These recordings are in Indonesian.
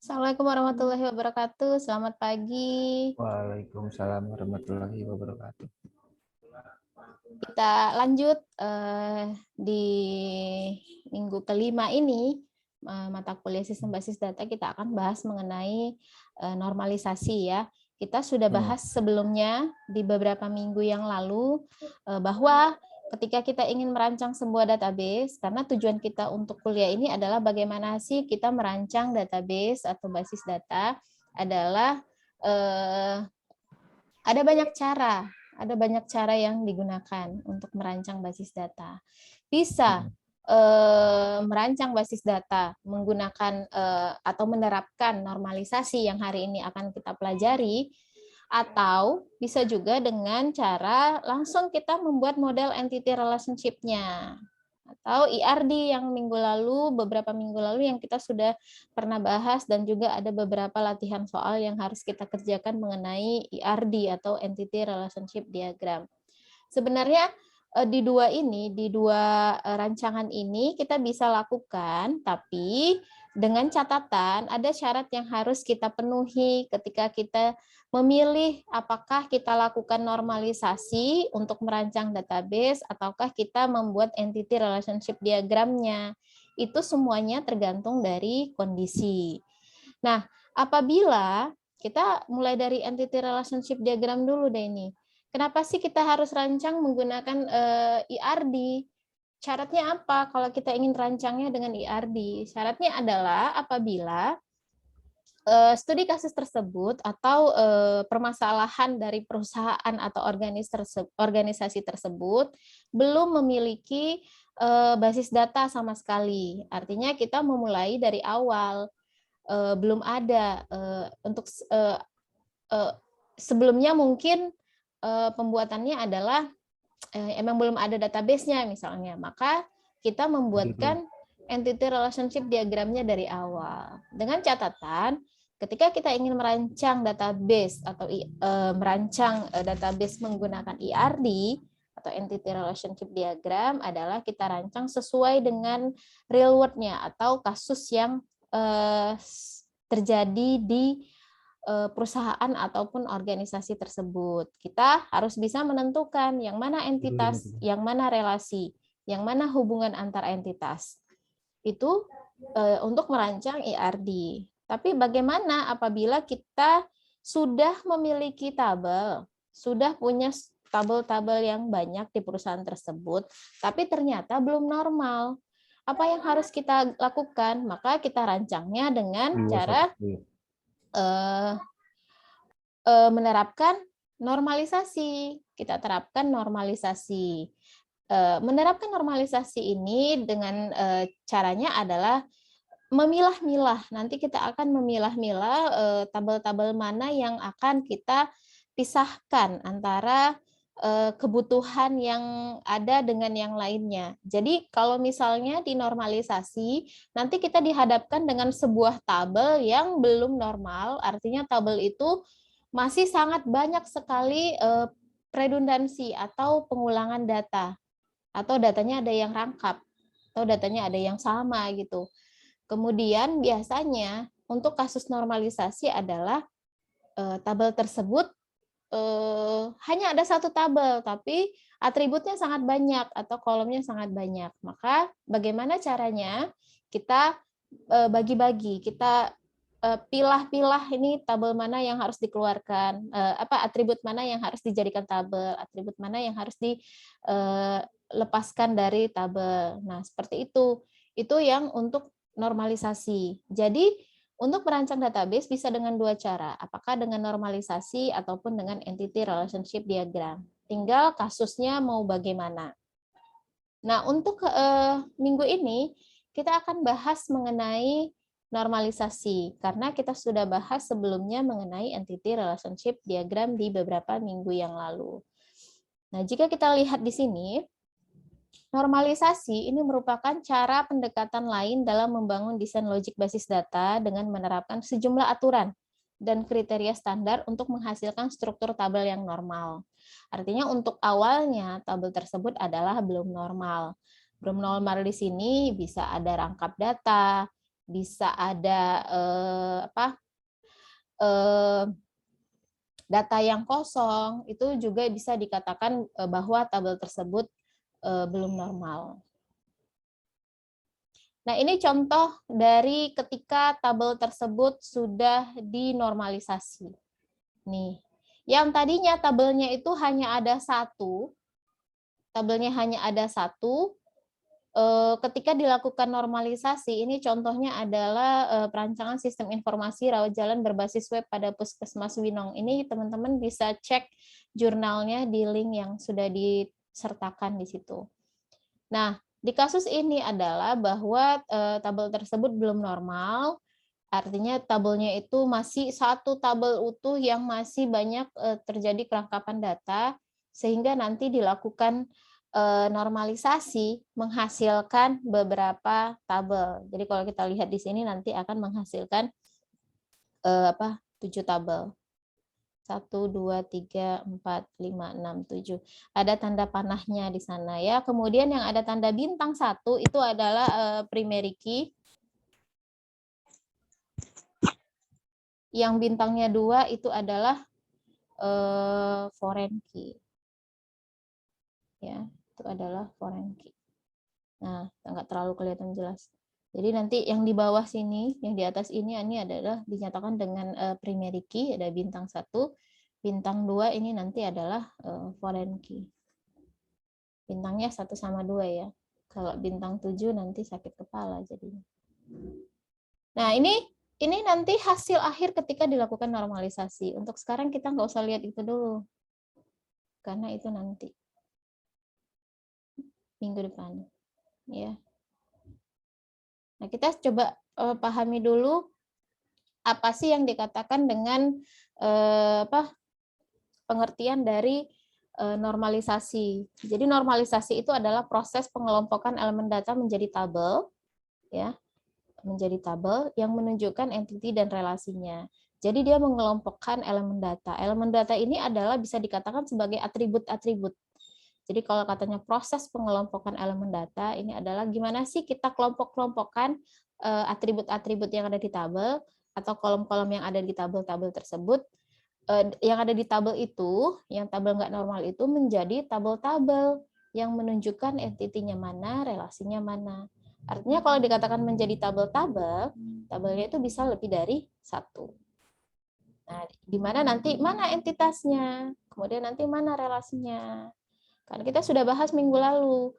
Assalamualaikum warahmatullahi wabarakatuh. Selamat pagi. Waalaikumsalam warahmatullahi wabarakatuh. Kita lanjut di minggu kelima ini, mata kuliah sistem basis data kita akan bahas mengenai normalisasi ya. Kita sudah bahas sebelumnya di beberapa minggu yang lalu bahwa ketika kita ingin merancang sebuah database, karena tujuan kita untuk kuliah ini adalah bagaimana sih kita merancang database atau basis data, adalah ada banyak cara yang digunakan untuk merancang basis data. Bisa merancang basis data menggunakan atau menerapkan normalisasi yang hari ini akan kita pelajari, atau bisa juga dengan cara langsung kita membuat model entity relationship-nya. Atau IRD yang beberapa minggu lalu yang kita sudah pernah bahas, dan juga ada beberapa latihan soal yang harus kita kerjakan mengenai IRD atau Entity Relationship Diagram. Sebenarnya di dua rancangan ini kita bisa lakukan, tapi dengan catatan ada syarat yang harus kita penuhi ketika kita memilih apakah kita lakukan normalisasi untuk merancang database ataukah kita membuat entity relationship diagramnya. Itu semuanya tergantung dari kondisi. Nah, apabila kita mulai dari entity relationship diagram dulu deh ini. Kenapa sih kita harus rancang menggunakan IRD? Syaratnya apa kalau kita ingin rancangnya dengan IRD? Syaratnya adalah apabila studi kasus tersebut atau permasalahan dari perusahaan atau organisasi tersebut belum memiliki basis data sama sekali. Artinya kita memulai dari awal, belum ada untuk sebelumnya mungkin pembuatannya adalah emang belum ada database-nya misalnya, maka kita membuatkan entity relationship diagramnya dari awal. Dengan catatan, ketika kita ingin merancang database atau merancang database menggunakan IRD atau entity relationship diagram adalah kita rancang sesuai dengan real world-nya atau kasus yang terjadi di perusahaan ataupun organisasi tersebut. Kita harus bisa menentukan yang mana entitas, yang mana relasi, yang mana hubungan antar entitas. Itu untuk merancang IRD. Tapi bagaimana apabila kita sudah memiliki tabel, sudah punya tabel-tabel yang banyak di perusahaan tersebut, tapi ternyata belum normal. Apa yang harus kita lakukan? Maka kita rancangnya dengan cara menerapkan normalisasi. Kita terapkan normalisasi. Menerapkan normalisasi ini dengan caranya adalah memilah-milah. Nanti kita akan memilah-milah tabel-tabel mana yang akan kita pisahkan antara kebutuhan yang ada dengan yang lainnya. Jadi kalau misalnya di normalisasi, nanti kita dihadapkan dengan sebuah tabel yang belum normal, artinya tabel itu masih sangat banyak sekali redundansi atau pengulangan data, atau datanya ada yang rangkap, atau datanya ada yang sama gitu. Kemudian biasanya untuk kasus normalisasi adalah tabel tersebut hanya ada satu tabel, tapi atributnya sangat banyak atau kolomnya sangat banyak. Maka bagaimana caranya? Kita bagi-bagi, kita pilah-pilah ini tabel mana yang harus dikeluarkan, atribut mana yang harus dijadikan tabel, atribut mana yang harus dilepaskan dari tabel. Nah, seperti itu. Itu yang untuk normalisasi. Jadi untuk merancang database bisa dengan dua cara, apakah dengan normalisasi ataupun dengan entity relationship diagram. Tinggal kasusnya mau bagaimana. Nah, untuk minggu ini kita akan bahas mengenai normalisasi, karena kita sudah bahas sebelumnya mengenai entity relationship diagram di beberapa minggu yang lalu. Nah, jika kita lihat di sini, normalisasi ini merupakan cara pendekatan lain dalam membangun desain logik basis data dengan menerapkan sejumlah aturan dan kriteria standar untuk menghasilkan struktur tabel yang normal. Artinya untuk awalnya tabel tersebut adalah belum normal. Belum normal di sini bisa ada rangkap data, bisa ada data yang kosong, itu juga bisa dikatakan bahwa tabel tersebut belum normal. Nah, ini contoh dari ketika tabel tersebut sudah dinormalisasi. Nih, yang tadinya tabelnya itu hanya ada satu, ketika dilakukan normalisasi, ini contohnya adalah perancangan sistem informasi rawat jalan berbasis web pada Puskesmas Winong. Ini teman-teman bisa cek jurnalnya di link yang sudah disertakan di situ. Nah, di kasus ini adalah bahwa tabel tersebut belum normal, artinya tabelnya itu masih satu tabel utuh yang masih banyak terjadi kelengkapan data, sehingga nanti dilakukan normalisasi menghasilkan beberapa tabel. Jadi kalau kita lihat di sini nanti akan menghasilkan 7 tabel. 1, 2, 3, 4, 5, 6, 7. Ada tanda panahnya di sana ya. Kemudian yang ada tanda bintang 1 itu adalah primary key. Yang bintangnya 2 itu adalah foreign key. Ya, itu adalah foreign key. Nah, nggak terlalu kelihatan jelas. Jadi nanti yang di bawah sini, yang di atas ini adalah dinyatakan dengan primary key, ada bintang 1. Bintang 2 ini nanti adalah foreign key. Bintangnya 1 sama 2 ya. Kalau bintang 7 nanti sakit kepala jadinya. Nah, ini nanti hasil akhir ketika dilakukan normalisasi. Untuk sekarang kita nggak usah lihat itu dulu. Karena itu nanti. Minggu depan. Ya. Nah, kita coba pahami dulu apa sih yang dikatakan dengan pengertian dari normalisasi. Jadi normalisasi itu adalah proses pengelompokan elemen data menjadi tabel, ya, menjadi tabel yang menunjukkan entiti dan relasinya. Jadi dia mengelompokkan elemen data. Elemen data ini adalah bisa dikatakan sebagai atribut-atribut. Jadi kalau katanya proses pengelompokan elemen data ini adalah gimana sih kita kelompok-kelompokkan atribut-atribut yang ada di tabel atau kolom-kolom yang ada di tabel-tabel tersebut, yang ada di tabel itu, yang tabel nggak normal itu menjadi tabel-tabel yang menunjukkan entitinya mana, relasinya mana. Artinya kalau dikatakan menjadi tabel-tabel, tabelnya itu bisa lebih dari satu. Nah, di mana nanti mana entitasnya, kemudian nanti mana relasinya. Karena kita sudah bahas minggu lalu,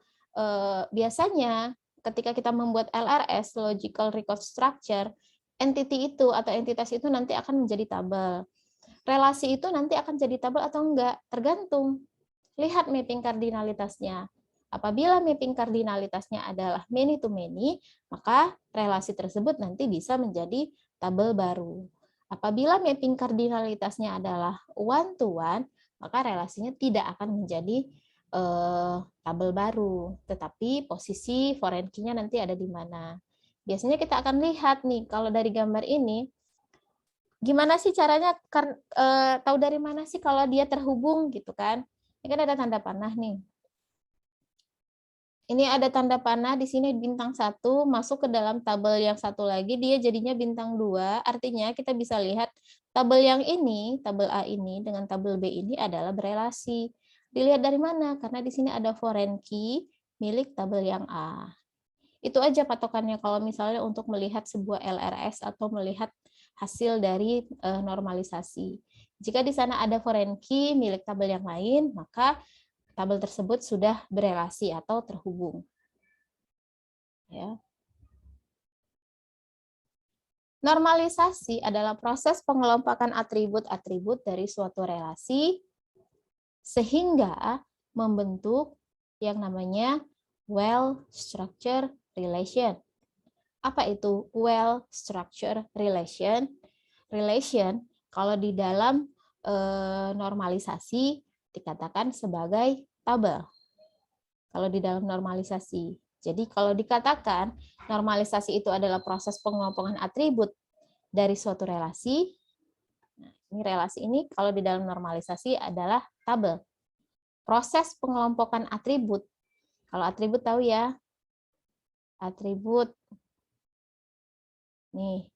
biasanya ketika kita membuat LRS, Logical Record Structure, entity itu atau entitas itu nanti akan menjadi tabel. Relasi itu nanti akan jadi tabel atau enggak, tergantung. Lihat mapping kardinalitasnya. Apabila mapping kardinalitasnya adalah many to many, maka relasi tersebut nanti bisa menjadi tabel baru. Apabila mapping kardinalitasnya adalah one to one, maka relasinya tidak akan menjadi tabel baru, tetapi posisi foreign key-nya nanti ada di mana. Biasanya kita akan lihat nih, kalau dari gambar ini, gimana sih caranya tahu dari mana sih kalau dia terhubung gitu kan? Ini kan ada tanda panah nih. Ini ada tanda panah di sini bintang 1 masuk ke dalam tabel yang satu lagi, dia jadinya bintang 2. Artinya kita bisa lihat tabel yang ini, tabel A ini dengan tabel B ini adalah berelasi. Dilihat dari mana? Karena di sini ada foreign key milik tabel yang A. Itu aja patokannya kalau misalnya untuk melihat sebuah LRS atau melihat hasil dari normalisasi. Jika di sana ada foreign key milik tabel yang lain, maka tabel tersebut sudah berelasi atau terhubung. Ya. Normalisasi adalah proses pengelompokan atribut-atribut dari suatu relasi sehingga membentuk yang namanya well-structured relation. Apa itu well-structured relation? Relation kalau di dalam normalisasi dikatakan sebagai tabel. Kalau di dalam normalisasi. Jadi kalau dikatakan normalisasi itu adalah proses pengelompokan atribut dari suatu relasi, nah, ini relasi ini kalau di dalam normalisasi adalah tabel. Proses pengelompokan atribut, kalau atribut tahu ya, atribut Nih,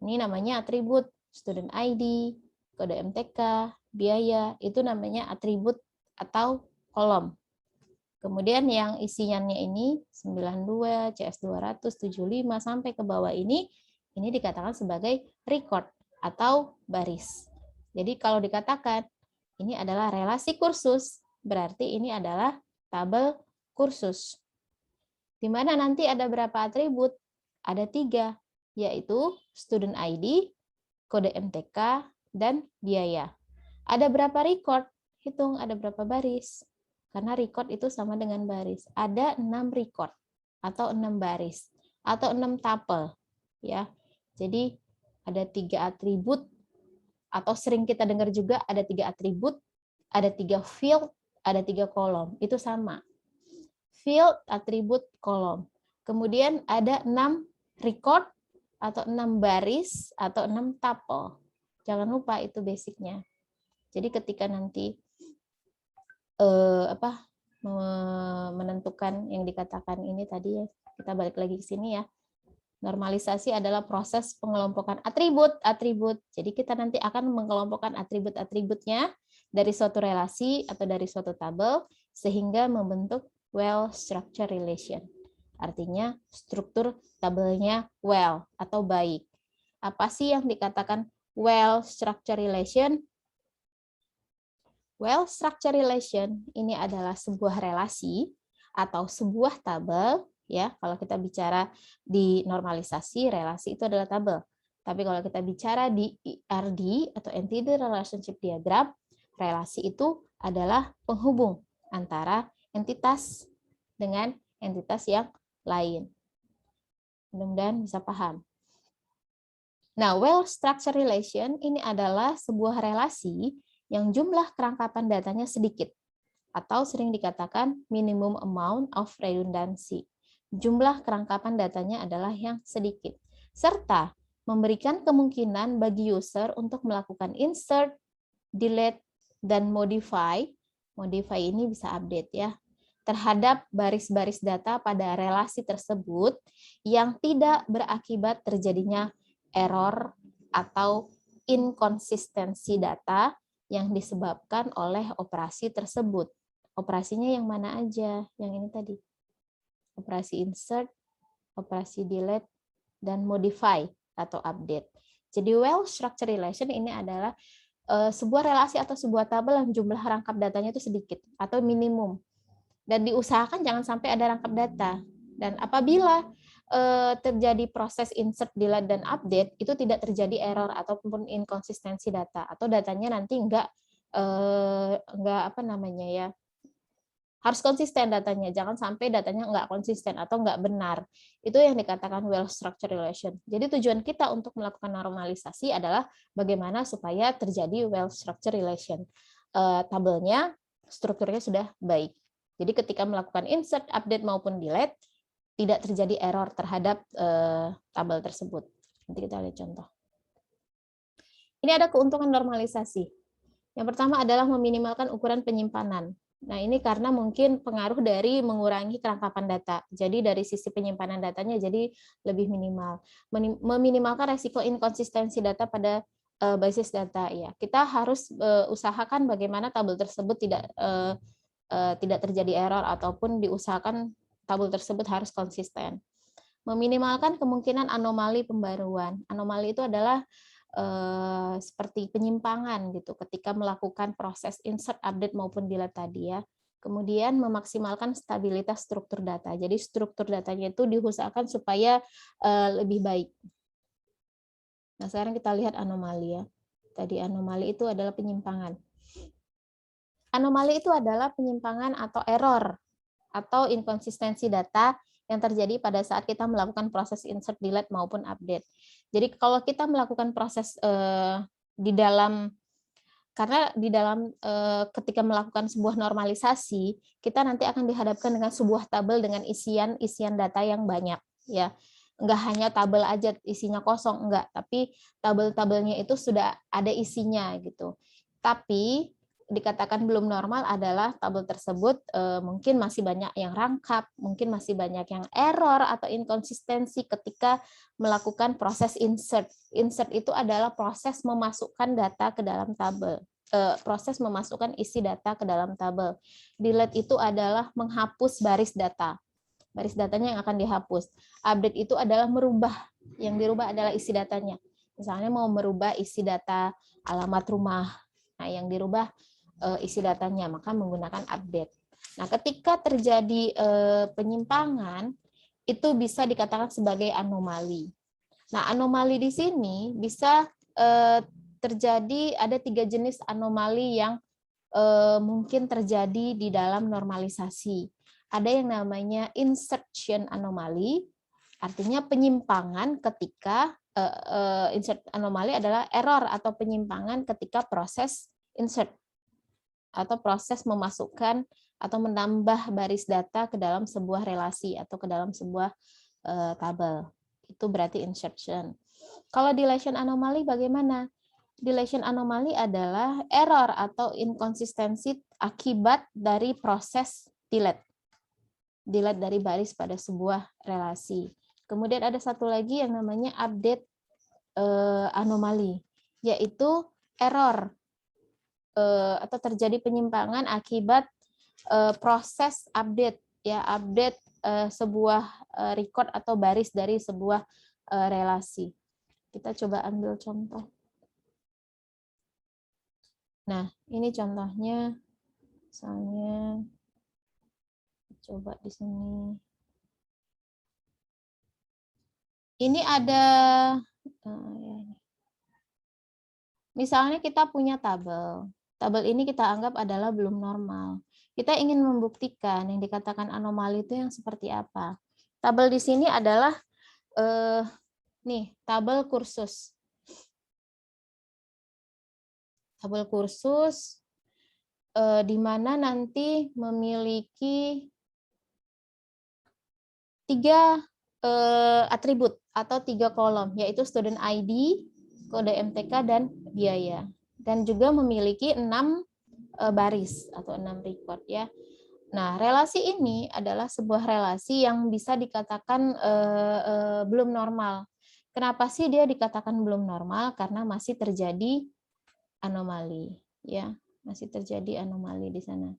ini namanya atribut student ID, kode MTK, biaya, itu namanya atribut atau kolom. Kemudian yang isiannya ini 92, CS200, 75 sampai ke bawah ini dikatakan sebagai record atau baris. Jadi kalau dikatakan ini adalah relasi kursus, berarti ini adalah tabel kursus. Di mana nanti ada berapa atribut? Ada 3, yaitu student ID, kode MTK, dan biaya. Ada berapa record? Hitung ada berapa baris. Karena record itu sama dengan baris. Ada 6 record atau 6 baris atau 6 tuple, ya. Jadi ada 3 atribut atau sering kita dengar juga ada 3 atribut, ada 3 field, ada 3 kolom. Itu sama. Field, atribut, kolom. Kemudian ada 6 record atau 6 baris atau 6 tuple. Jangan lupa itu basicnya. Jadi ketika nanti menentukan yang dikatakan ini tadi ya, kita balik lagi ke sini ya. Normalisasi adalah proses pengelompokan atribut-atribut. Jadi kita nanti akan mengelompokkan atribut-atributnya dari suatu relasi atau dari suatu tabel sehingga membentuk well-structured relation. Artinya struktur tabelnya well atau baik. Apa sih yang dikatakan well-structured relation? Well-structured relation ini adalah sebuah relasi atau sebuah tabel, ya. Kalau kita bicara di normalisasi, relasi itu adalah tabel. Tapi kalau kita bicara di ERD atau Entity Relationship Diagram, relasi itu adalah penghubung antara entitas dengan entitas yang lain. Mudah-mudahan bisa paham. Nah, well-structured relation ini adalah sebuah relasi yang jumlah kerangkapan datanya sedikit, atau sering dikatakan minimum amount of redundancy. Jumlah kerangkapan datanya adalah yang sedikit, serta memberikan kemungkinan bagi user untuk melakukan insert, delete, dan modify. Modify ini bisa update ya, terhadap baris-baris data pada relasi tersebut yang tidak berakibat terjadinya error atau inkonsistensi data yang disebabkan oleh operasi tersebut. Operasinya yang mana aja? Yang ini tadi. Operasi insert, operasi delete, dan modify atau update. Jadi well-structured relation ini adalah sebuah relasi atau sebuah tabel yang jumlah rangkap datanya itu sedikit atau minimum. Dan diusahakan jangan sampai ada rangkap data. Dan apabila terjadi proses insert, delete, dan update, itu tidak terjadi error ataupun inkonsistensi data, atau datanya nanti enggak harus konsisten datanya, jangan sampai datanya enggak konsisten atau enggak benar. Itu yang dikatakan well-structured relation. Jadi tujuan kita untuk melakukan normalisasi adalah bagaimana supaya terjadi well-structured relation. Tabelnya, strukturnya sudah baik. Jadi ketika melakukan insert, update, maupun delete, tidak terjadi error terhadap tabel tersebut. Nanti kita lihat contoh. Ini ada keuntungan normalisasi. Yang pertama adalah meminimalkan ukuran penyimpanan. Nah, ini karena mungkin pengaruh dari mengurangi kerangkapan data. Jadi dari sisi penyimpanan datanya jadi lebih minimal. Meminimalkan resiko inkonsistensi data pada basis data. Ya, kita harus usahakan bagaimana tabel tersebut tidak terjadi error ataupun diusahakan tabel tersebut harus konsisten. Meminimalkan kemungkinan anomali pembaruan. Anomali itu adalah seperti penyimpangan gitu ketika melakukan proses insert, update maupun delete tadi ya. Kemudian memaksimalkan stabilitas struktur data. Jadi struktur datanya itu diusahakan supaya lebih baik. Nah, sekarang kita lihat anomali ya. Tadi anomali itu adalah penyimpangan. Anomali itu adalah penyimpangan atau error atau inkonsistensi data yang terjadi pada saat kita melakukan proses insert, delete, maupun update. Jadi kalau kita melakukan proses ketika melakukan sebuah normalisasi, kita nanti akan dihadapkan dengan sebuah tabel dengan isian data yang banyak. Ya, enggak hanya tabel aja isinya kosong, enggak, tapi tabel-tabelnya itu sudah ada isinya gitu. Tapi dikatakan belum normal adalah tabel tersebut mungkin masih banyak yang rangkap, mungkin masih banyak yang error atau inkonsistensi ketika melakukan proses insert. Insert itu adalah proses memasukkan data ke dalam tabel. Proses memasukkan isi data ke dalam tabel. Delete itu adalah menghapus baris data. Baris datanya yang akan dihapus. Update itu adalah merubah. Yang dirubah adalah isi datanya. Misalnya mau merubah isi data alamat rumah. Nah, yang dirubah isi datanya, maka menggunakan update. Nah, ketika terjadi penyimpangan, itu bisa dikatakan sebagai anomali. Nah, anomali di sini bisa terjadi, ada 3 jenis anomali yang mungkin terjadi di dalam normalisasi. Ada yang namanya insertion anomali, artinya penyimpangan ketika insert anomali adalah error atau penyimpangan ketika proses insert atau proses memasukkan atau menambah baris data ke dalam sebuah relasi atau ke dalam sebuah tabel. Itu berarti insertion. Kalau deletion anomali bagaimana? Deletion anomali adalah error atau inkonsistensi akibat dari proses delete. Delete dari baris pada sebuah relasi. Kemudian ada satu lagi yang namanya update anomali, yaitu error atau terjadi penyimpangan akibat proses update, ya, update sebuah record atau baris dari sebuah relasi. Kita coba ambil contoh. Nah, ini contohnya, misalnya coba di sini. Ini ada, misalnya kita punya tabel. Tabel ini kita anggap adalah belum normal. Kita ingin membuktikan yang dikatakan anomali itu yang seperti apa. Tabel di sini adalah nih, tabel kursus. Tabel kursus di mana nanti memiliki 3 atribut atau 3 kolom, yaitu student ID, kode MTK, dan biaya. Dan juga memiliki 6 baris atau 6 record, ya. Nah, relasi ini adalah sebuah relasi yang bisa dikatakan belum normal. Kenapa sih dia dikatakan belum normal? Karena masih terjadi anomali, ya, masih terjadi anomali di sana.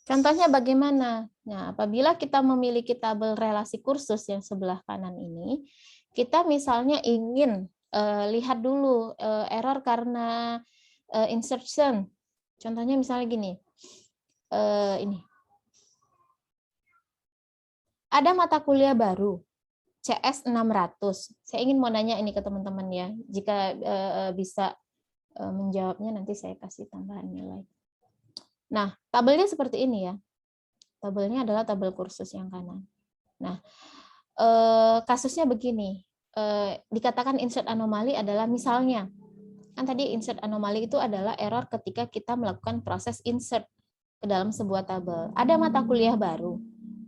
Contohnya bagaimana? Nah, apabila kita memiliki tabel relasi kursus yang sebelah kanan ini, kita misalnya ingin lihat dulu error karena insertion. Contohnya misalnya gini, ini. Ada mata kuliah baru, CS 600. Saya ingin mau nanya ini ke teman-teman, ya. Jika bisa menjawabnya, nanti saya kasih tambahan nilai. Nah, tabelnya seperti ini, ya. Tabelnya adalah tabel kursus yang kanan. Nah, kasusnya begini. Dikatakan insert anomali adalah misalnya, kan tadi insert anomali itu adalah error ketika kita melakukan proses insert ke dalam sebuah tabel. Ada mata kuliah baru,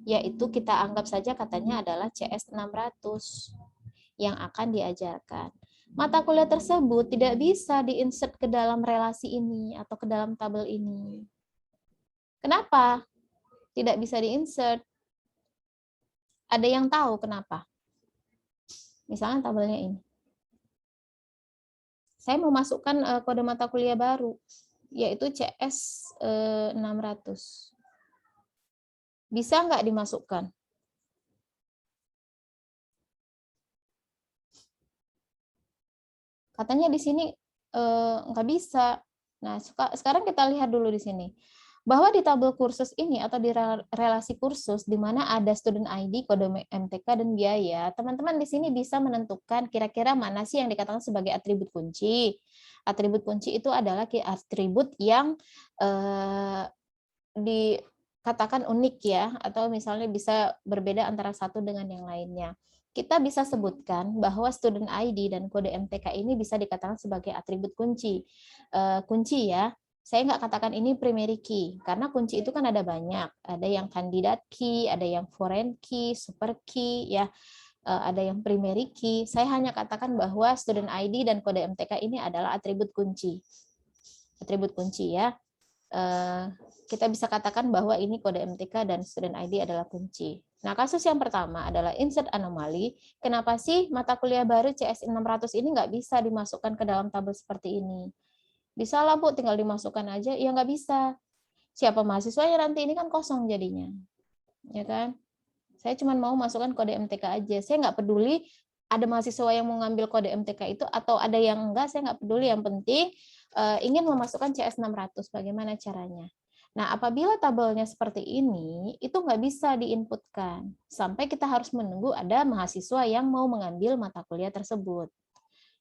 yaitu kita anggap saja katanya adalah CS 600 yang akan diajarkan. Mata kuliah tersebut tidak bisa diinsert ke dalam relasi ini atau ke dalam tabel ini. Kenapa tidak bisa diinsert? Ada yang tahu kenapa? Misalnya tabelnya ini. Saya mau masukkan kode mata kuliah baru, yaitu CS 600. Bisa nggak dimasukkan? Katanya di sini nggak bisa. Nah, sekarang kita lihat dulu di sini. Bahwa di tabel kursus ini atau di relasi kursus di mana ada student ID, kode MTK, dan biaya, teman-teman di sini bisa menentukan kira-kira mana sih yang dikatakan sebagai atribut kunci. Atribut kunci itu adalah atribut yang dikatakan unik, ya, atau misalnya bisa berbeda antara satu dengan yang lainnya. Kita bisa sebutkan bahwa student ID dan kode MTK ini bisa dikatakan sebagai atribut kunci. Kunci, ya. Saya nggak katakan ini primary key, karena kunci itu kan ada banyak. Ada yang kandidat key, ada yang foreign key, super key, ya. ada yang primary key. Saya hanya katakan bahwa student ID dan kode MTK ini adalah atribut kunci. Atribut kunci ya. Kita bisa katakan bahwa ini kode MTK dan student ID adalah kunci. Nah, kasus yang pertama adalah insert anomaly. Kenapa sih mata kuliah baru CS 600 ini nggak bisa dimasukkan ke dalam tabel seperti ini? Bisa lah Bu, tinggal dimasukkan aja. Ya nggak bisa. Siapa mahasiswanya nanti ini kan kosong jadinya. Ya kan? Saya cuma mau masukkan kode MTK aja. Saya nggak peduli ada mahasiswa yang mau ngambil kode MTK itu atau ada yang enggak, saya nggak peduli. Yang penting ingin memasukkan CS 600. Bagaimana caranya? Nah, apabila tabelnya seperti ini, itu nggak bisa diinputkan. Sampai kita harus menunggu ada mahasiswa yang mau mengambil mata kuliah tersebut.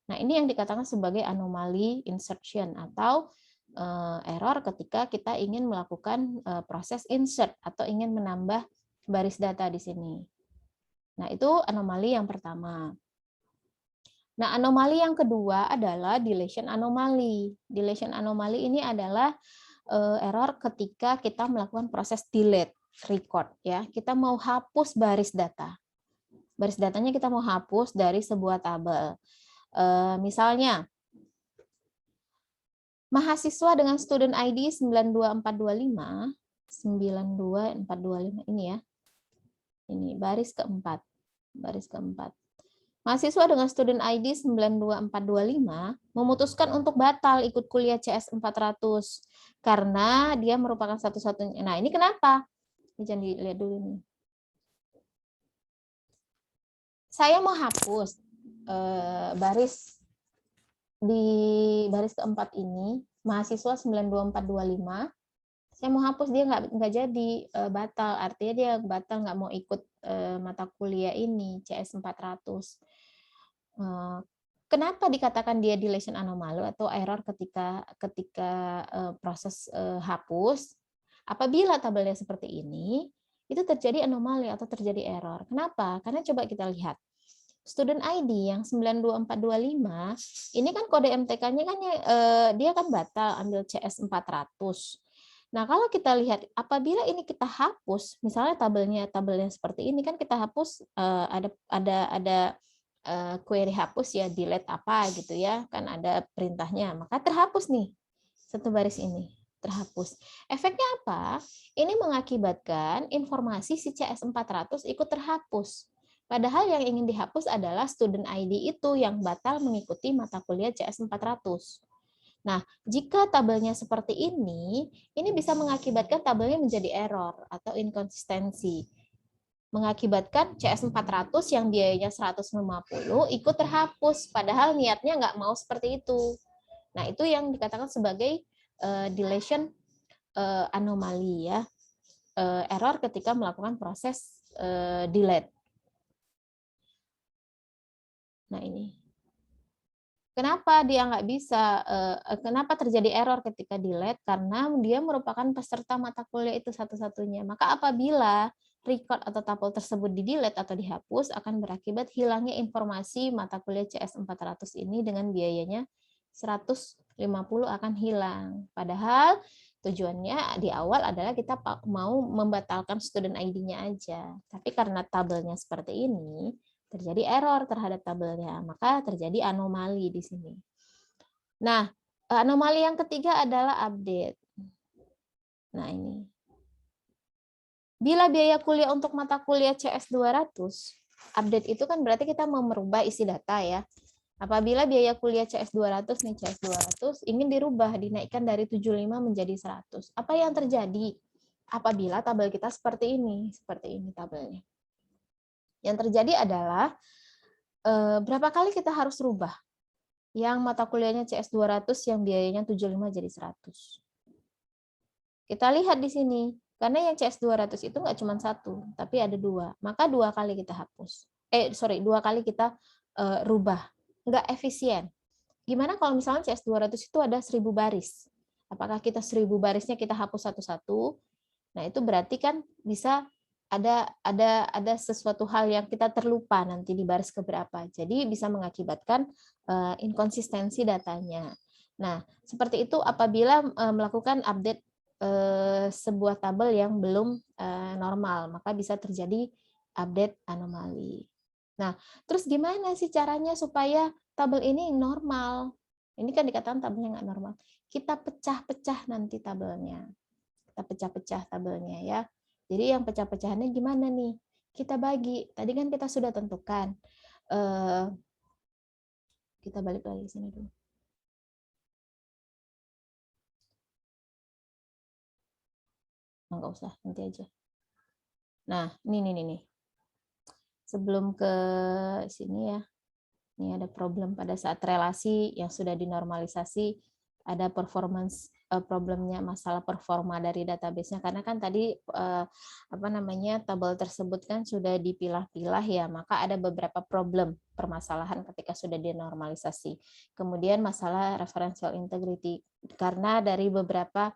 Nah, ini yang dikatakan sebagai anomaly insertion atau error ketika kita ingin melakukan proses insert atau ingin menambah baris data di sini. Nah, itu anomali yang pertama. Nah, anomali yang kedua adalah deletion anomaly. Deletion anomaly ini adalah error ketika kita melakukan proses delete record ya. Kita mau hapus baris data. Baris datanya kita mau hapus dari sebuah tabel. Misalnya mahasiswa dengan student ID 92425 ini ya. Ini baris keempat. Baris keempat. Mahasiswa dengan student ID 92425 memutuskan untuk batal ikut kuliah CS 400 karena dia merupakan satu-satunya. Nah, ini kenapa? Ini jangan dilihat dulu nih. Saya mau hapus baris di baris keempat ini, mahasiswa 92425. Saya mau hapus, dia nggak jadi batal, artinya dia batal nggak mau ikut mata kuliah ini CS 400. Kenapa dikatakan dia deletion anomaly atau error ketika proses hapus? Apabila tabelnya seperti ini, itu terjadi anomali atau terjadi error. Kenapa? Karena coba kita lihat. Student ID yang 92425, ini kan kode MTK-nya kan dia kan batal ambil CS 400. Nah, kalau kita lihat apabila ini kita hapus, misalnya tabelnya seperti ini kan kita hapus ada query hapus ya, delete apa gitu ya, kan ada perintahnya, maka terhapus nih satu baris ini, terhapus. Efeknya apa? Ini mengakibatkan informasi si CS 400 ikut terhapus. Padahal yang ingin dihapus adalah student ID itu yang batal mengikuti mata kuliah CS 400. Nah, jika tabelnya seperti ini bisa mengakibatkan tabelnya menjadi error atau inkonsistensi. Mengakibatkan CS 400 yang biayanya 150 ikut terhapus, padahal niatnya nggak mau seperti itu. Nah, itu yang dikatakan sebagai deletion anomaly ya, error ketika melakukan proses delete. Nah, ini. Kenapa dia nggak bisa, kenapa terjadi error ketika delete? Karena dia merupakan peserta mata kuliah itu satu-satunya. Maka apabila record atau tabel tersebut di-delete atau dihapus, akan berakibat hilangnya informasi mata kuliah CS 400 ini dengan biayanya 150 akan hilang. Padahal tujuannya di awal adalah kita mau membatalkan student ID-nya aja. Tapi karena tabelnya seperti ini, terjadi error terhadap tabelnya, maka terjadi anomali di sini. Nah, anomali yang ketiga adalah update. Nah, ini. Bila biaya kuliah untuk mata kuliah CS 200, update itu kan berarti kita mau merubah isi data ya. Apabila biaya kuliah CS 200 nih, CS 200 ingin dirubah, dinaikkan dari 75 menjadi 100. Apa yang terjadi apabila tabel kita seperti ini tabelnya? Yang terjadi adalah berapa kali kita harus rubah? Yang mata kuliahnya CS 200 yang biayanya 75 jadi 100. Kita lihat di sini, karena yang CS 200 itu nggak cuma satu, tapi ada dua. Maka 2 kali kita hapus. 2 kali kita rubah. Nggak efisien. Gimana kalau misalnya CS 200 itu ada 1000 baris? Apakah kita 1000 barisnya kita hapus satu-satu? Nah, itu berarti kan bisa ada sesuatu hal yang kita terlupa nanti di baris keberapa. Jadi bisa mengakibatkan inkonsistensi datanya. Nah, seperti itu apabila melakukan update sebuah tabel yang belum normal, maka bisa terjadi update anomali. Nah, terus gimana sih caranya supaya tabel ini normal? Ini kan dikatakan tabelnya nggak normal. Kita pecah-pecah nanti tabelnya. Kita pecah-pecah tabelnya ya. Jadi yang pecah-pecahannya gimana nih? Kita bagi. Tadi kan kita sudah tentukan. Kita balik lagi sini dulu. Nggak usah, nanti aja. Nah, ini. Sebelum ke sini ya. Ini ada problem pada saat relasi yang sudah dinormalisasi, ada performance problemnya, masalah performa dari database-nya, karena kan tadi tabel tersebut kan sudah dipilah-pilah ya, maka ada beberapa problem permasalahan ketika sudah dinormalisasi. Kemudian masalah referential integrity, karena dari beberapa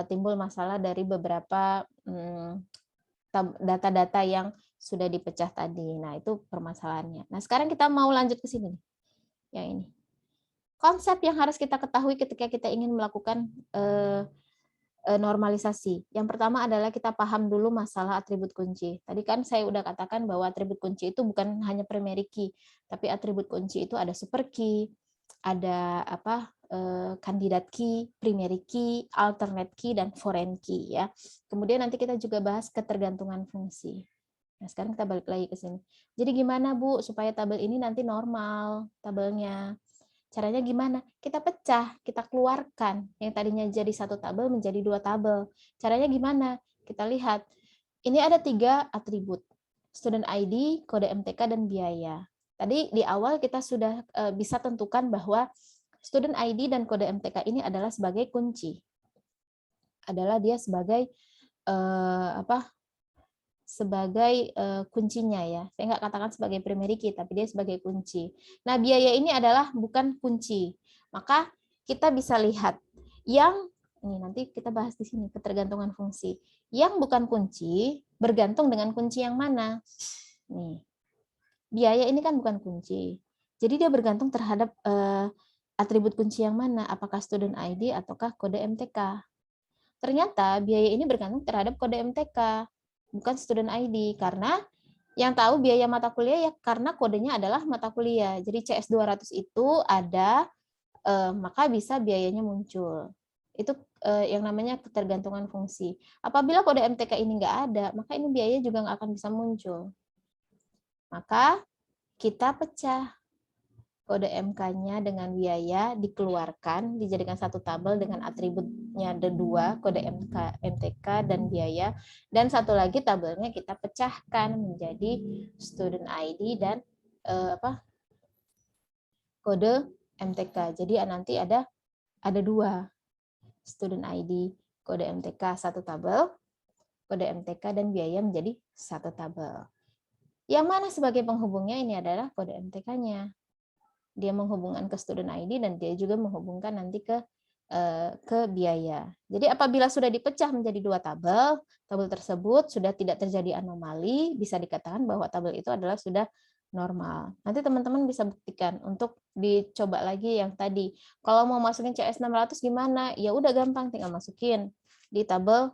timbul masalah dari beberapa data-data yang sudah dipecah tadi. Nah, itu permasalahannya. Nah, sekarang kita mau lanjut ke sini. Yang ini. Konsep yang harus kita ketahui ketika kita ingin melakukan normalisasi. Yang pertama adalah kita paham dulu masalah atribut kunci. Tadi kan saya udah katakan bahwa atribut kunci itu bukan hanya primary key, tapi atribut kunci itu ada super key, ada kandidat key, primary key, alternate key, dan foreign key ya. Kemudian nanti kita juga bahas ketergantungan fungsi. Nah, sekarang kita balik lagi ke sini. Jadi gimana, Bu, supaya tabel ini nanti normal tabelnya? Caranya gimana? Kita pecah, kita keluarkan. Yang tadinya jadi satu tabel menjadi dua tabel. Caranya gimana? Kita lihat. Ini ada 3 atribut. Student ID, kode MTK, dan biaya. Tadi di awal kita sudah bisa tentukan bahwa student ID dan kode MTK ini adalah sebagai kunci. Adalah dia sebagai sebagai kuncinya ya. Saya nggak katakan sebagai primary key, tapi dia sebagai kunci. Nah, biaya ini adalah bukan kunci. Maka kita bisa lihat yang ini nanti kita bahas di sini ketergantungan fungsi. Yang bukan kunci bergantung dengan kunci yang mana. Nih. Biaya ini kan bukan kunci. Jadi dia bergantung terhadap atribut kunci yang mana, apakah student ID ataukah kode MTK. Ternyata biaya ini bergantung terhadap kode MTK. Bukan student ID, karena yang tahu biaya mata kuliah ya karena kodenya adalah mata kuliah. Jadi CS200 itu ada, maka bisa biayanya muncul. Itu yang namanya ketergantungan fungsi. Apabila kode MTK ini nggak ada, maka ini biaya juga nggak akan bisa muncul. Maka kita pecah. Kode MK-nya dengan biaya dikeluarkan, dijadikan satu tabel dengan atributnya ada 2, kode MK, MTK, dan biaya. Dan satu lagi tabelnya kita pecahkan menjadi student ID dan kode MTK. Jadi nanti ada 2, student ID, kode MTK satu tabel, kode MTK dan biaya menjadi satu tabel. Yang mana sebagai penghubungnya ini adalah kode MTK-nya. Dia menghubungkan ke student ID dan dia juga menghubungkan nanti ke biaya. Jadi apabila sudah dipecah menjadi 2 tabel, tabel tersebut sudah tidak terjadi anomali, bisa dikatakan bahwa tabel itu adalah sudah normal. Nanti teman-teman bisa buktikan untuk dicoba lagi yang tadi. Kalau mau masukin CS600 gimana? Ya udah gampang, tinggal masukin di tabel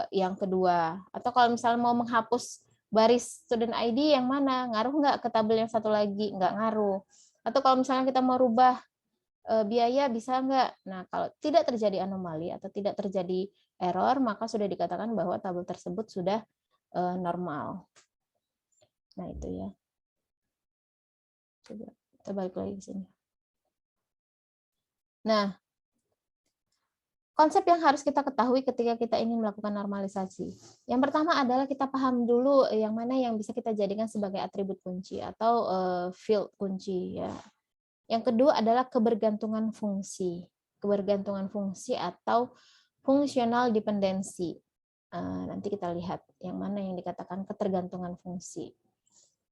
yang kedua. Atau kalau misalnya mau menghapus baris student ID yang mana? Ngaruh nggak ke tabel yang satu lagi? Nggak ngaruh. Atau kalau misalnya kita mau rubah biaya, bisa nggak? Nah, kalau tidak terjadi anomali atau tidak terjadi error, maka sudah dikatakan bahwa tabel tersebut sudah normal. Nah, itu ya. Coba kita balik lagi ke sini. Nah, konsep yang harus kita ketahui ketika kita ingin melakukan normalisasi. Yang pertama adalah kita paham dulu yang mana yang bisa kita jadikan sebagai atribut kunci atau field kunci ya. Yang kedua adalah kebergantungan fungsi. Kebergantungan fungsi atau functional dependency. Nanti kita lihat yang mana yang dikatakan ketergantungan fungsi.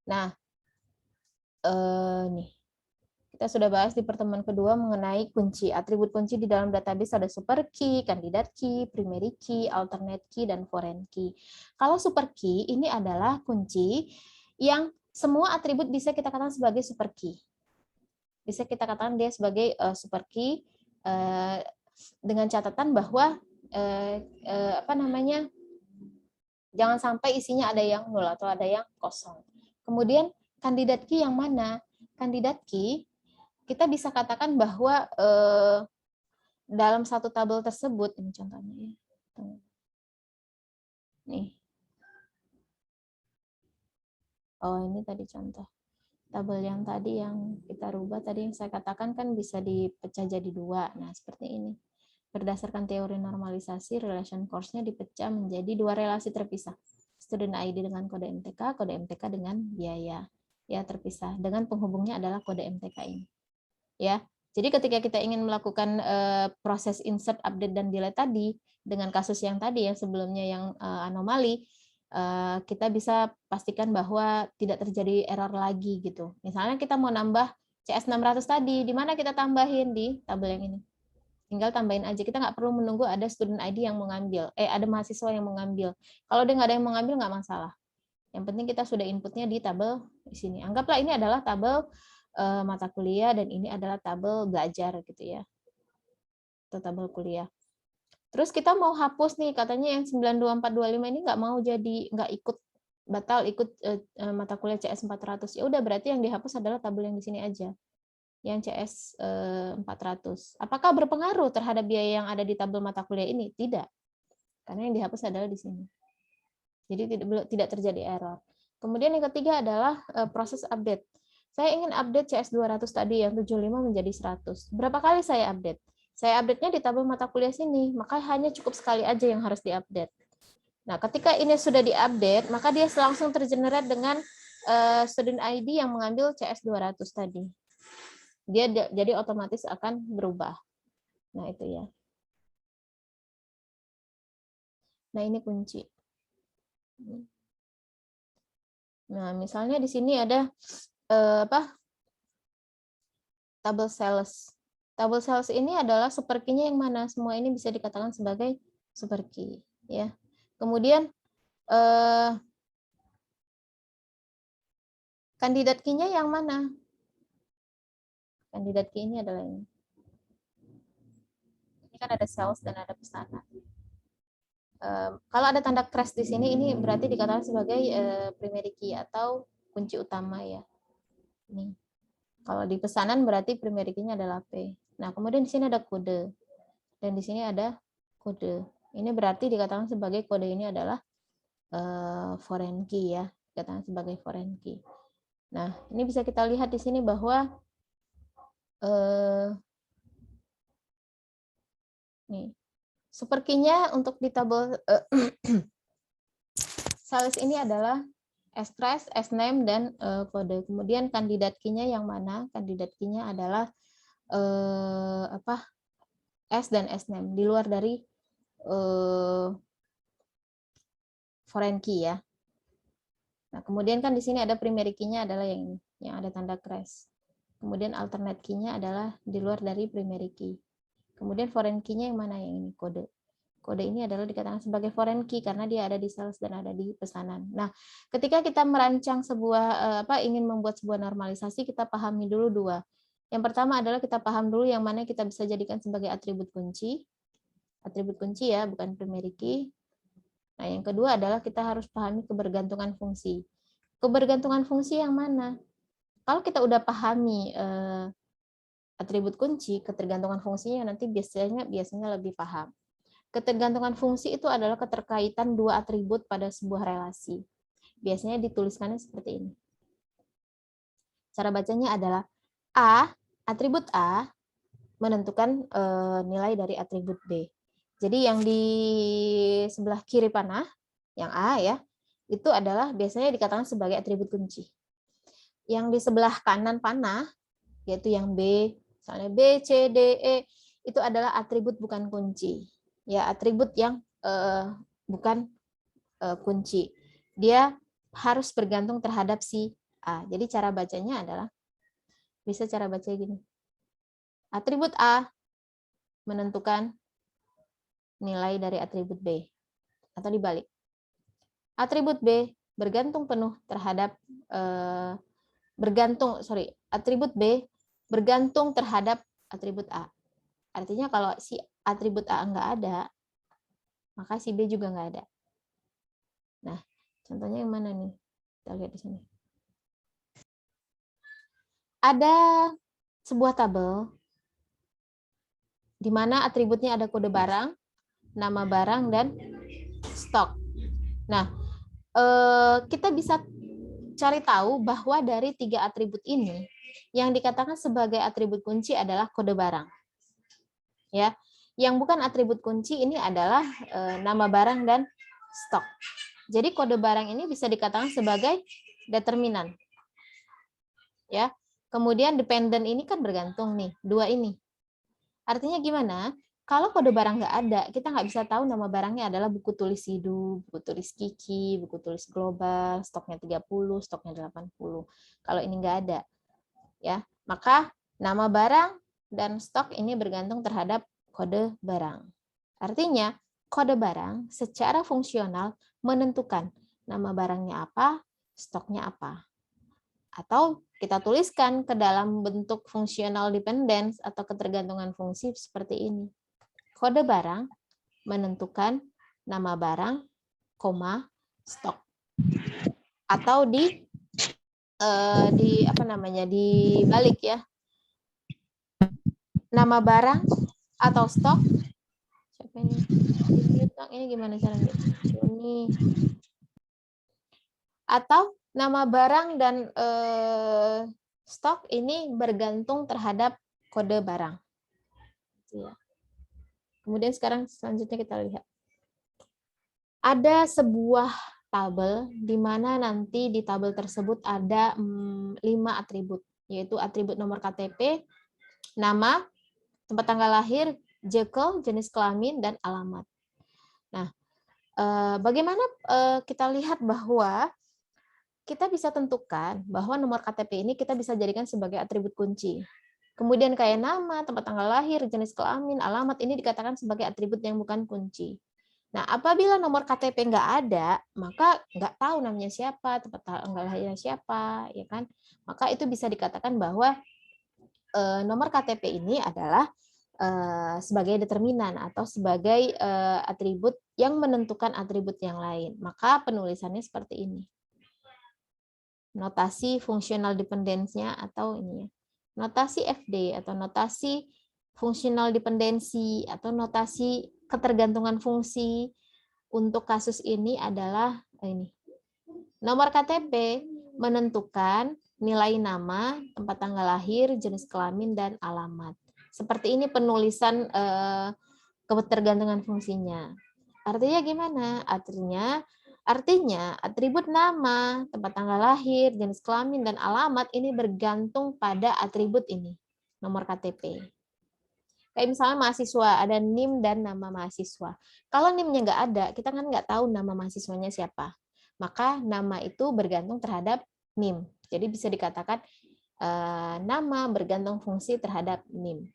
Nah, nih. Kita sudah bahas di pertemuan kedua mengenai kunci. Atribut kunci di dalam database ada super key, candidate key, primary key, alternate key, dan foreign key. Kalau super key ini adalah kunci yang semua atribut bisa kita katakan sebagai super key. Bisa kita katakan dia sebagai super key dengan catatan bahwa jangan sampai isinya ada yang nol atau ada yang kosong. Kemudian kandidat key yang mana? Kandidat key kita bisa katakan bahwa dalam satu tabel tersebut, ini contohnya ya. Nih. Oh, ini tadi contoh. Tabel yang tadi yang kita rubah tadi yang saya katakan kan bisa dipecah jadi dua. Nah, seperti ini. Berdasarkan teori normalisasi, relation course-nya dipecah menjadi dua relasi terpisah. Student ID dengan kode MTK dengan biaya. Ya, terpisah. Dengan penghubungnya adalah kode MTK ini. Ya. Jadi ketika kita ingin melakukan proses insert, update, dan delete tadi, dengan kasus yang tadi yang sebelumnya yang anomali, kita bisa pastikan bahwa tidak terjadi error lagi gitu. Misalnya kita mau nambah CS 600 tadi, di mana kita tambahin di tabel yang ini. Tinggal tambahin aja, kita nggak perlu menunggu ada student ID yang mengambil, ada mahasiswa yang mengambil. Kalau dia nggak ada yang mengambil nggak masalah. Yang penting kita sudah inputnya di tabel di sini. Anggaplah ini adalah tabel mata kuliah dan ini adalah tabel belajar gitu ya. Atau tabel kuliah. Terus kita mau hapus nih, katanya yang 92425 ini nggak mau jadi, nggak ikut, batal ikut mata kuliah CS 400. Ya udah, berarti yang dihapus adalah tabel yang di sini aja. Yang CS 400. Apakah berpengaruh terhadap biaya yang ada di tabel mata kuliah ini? Tidak. Karena yang dihapus adalah di sini. Jadi tidak terjadi error. Kemudian yang ketiga adalah proses update. Saya ingin update CS 200 tadi yang 75 menjadi 100. Berapa kali saya update? Saya update-nya di tabel mata kuliah sini, maka hanya cukup sekali aja yang harus diupdate. Nah, ketika ini sudah diupdate, maka dia langsung tergenerate dengan student ID yang mengambil CS 200 tadi. Dia jadi otomatis akan berubah. Nah, itu ya. Nah, ini kunci. Nah, misalnya di sini ada tabel sales. Tabel sales ini adalah super key-nya yang mana? Semua ini bisa dikatakan sebagai super key, ya. Kemudian kandidat key-nya yang mana? Kandidat key ini adalah ini. Ini kan ada sales dan ada pesanan. Kalau ada tanda crash di sini, ini berarti dikatakan sebagai primary key atau kunci utama ya. Nih. Kalau di pesanan berarti primary key-nya adalah P. Nah, kemudian di sini ada kode. Dan di sini ada kode. Ini berarti dikatakan sebagai kode ini adalah foreign key ya. Dikatakan sebagai foreign key. Nah, ini bisa kita lihat di sini bahwa nih, super key-nya untuk di tabel sales ini adalah S-trace, S-name, dan kode. Kemudian kandidat key-nya yang mana? Kandidat key-nya adalah S dan S-name, di luar dari foreign key ya. Nah, kemudian kan di sini ada primary key-nya adalah yang ini, yang ada tanda crash. Kemudian alternate key-nya adalah di luar dari primary key. Kemudian foreign key-nya yang mana? Yang ini, kode. Kode ini adalah dikatakan sebagai foreign key karena dia ada di sales dan ada di pesanan. Nah, ketika kita merancang sebuah ingin membuat sebuah normalisasi, kita pahami dulu dua. Yang pertama adalah kita paham dulu yang mana kita bisa jadikan sebagai atribut kunci. Atribut kunci ya, bukan primary key. Nah, yang kedua adalah kita harus pahami kebergantungan fungsi. Kebergantungan fungsi yang mana? Kalau kita udah pahami atribut kunci, ketergantungan fungsinya nanti biasanya lebih paham. Ketergantungan fungsi itu adalah keterkaitan dua atribut pada sebuah relasi. Biasanya dituliskannya seperti ini. Cara bacanya adalah atribut A menentukan nilai dari atribut B. Jadi yang di sebelah kiri panah, yang A ya, itu adalah biasanya dikatakan sebagai atribut kunci. Yang di sebelah kanan panah, yaitu yang B, misalnya B, C, D, E, itu adalah atribut bukan kunci. Ya, atribut yang bukan kunci. Dia harus bergantung terhadap si A. Jadi cara bacanya adalah, bisa cara baca gini. Atribut A menentukan nilai dari atribut B. Atau dibalik. Atribut B bergantung penuh terhadap atribut B bergantung terhadap atribut A. Artinya kalau si atribut A nggak ada, maka si B juga nggak ada. Nah, contohnya yang mana nih? Kita lihat di sini. ada sebuah tabel di mana atributnya ada kode barang, nama barang, dan stok. Nah, kita bisa cari tahu bahwa dari 3 atribut ini, yang dikatakan sebagai atribut kunci adalah kode barang. Ya, yang bukan atribut kunci ini adalah nama barang dan stok. Jadi kode barang ini bisa dikatakan sebagai determinan. Ya, kemudian dependent ini kan bergantung nih, 2 ini. Artinya gimana? Kalau kode barang nggak ada, kita nggak bisa tahu nama barangnya adalah buku tulis Sidu, buku tulis Kiki, buku tulis Global, stoknya 30, stoknya 80. Kalau ini nggak ada, ya, maka nama barang dan stok ini bergantung terhadap kode barang. Artinya, kode barang secara fungsional menentukan nama barangnya apa, stoknya apa. Atau kita tuliskan ke dalam bentuk fungsional dependence atau ketergantungan fungsi seperti ini. Kode barang menentukan nama barang, stok. Atau dibalik ya. Nama barang atau stok. Siapa ini? Ini gimana caranya? Ini. Atau nama barang dan stok ini bergantung terhadap kode barang. Ya. Kemudian selanjutnya kita lihat. Ada sebuah tabel di mana nanti di tabel tersebut ada 5 atribut, yaitu atribut nomor KTP, nama, tempat tanggal lahir, jekel, jenis kelamin, dan alamat. Nah, bagaimana kita lihat bahwa kita bisa tentukan bahwa nomor KTP ini kita bisa jadikan sebagai atribut kunci. Kemudian kayak nama, tempat tanggal lahir, jenis kelamin, alamat ini dikatakan sebagai atribut yang bukan kunci. Nah, apabila nomor KTP nggak ada, maka nggak tahu namanya siapa, tempat tanggal lahirnya siapa, ya kan? Maka itu bisa dikatakan bahwa nomor KTP ini adalah sebagai determinan atau sebagai atribut yang menentukan atribut yang lain. Maka penulisannya seperti ini. Notasi fungsional dependence-nya atau ini ya. Notasi FD atau notasi fungsional dependensi atau notasi ketergantungan fungsi untuk kasus ini adalah ini. Nomor KTP menentukan nilai nama, tempat tanggal lahir, jenis kelamin, dan alamat. Seperti ini penulisan ketergantungan fungsinya. Artinya gimana? Artinya atribut nama, tempat tanggal lahir, jenis kelamin, dan alamat ini bergantung pada atribut ini, nomor KTP. Kayak misalnya mahasiswa, ada NIM dan nama mahasiswa. Kalau NIM-nya nggak ada, kita kan nggak tahu nama mahasiswanya siapa. Maka nama itu bergantung terhadap NIM. Jadi bisa dikatakan nama bergantung fungsi terhadap NIM.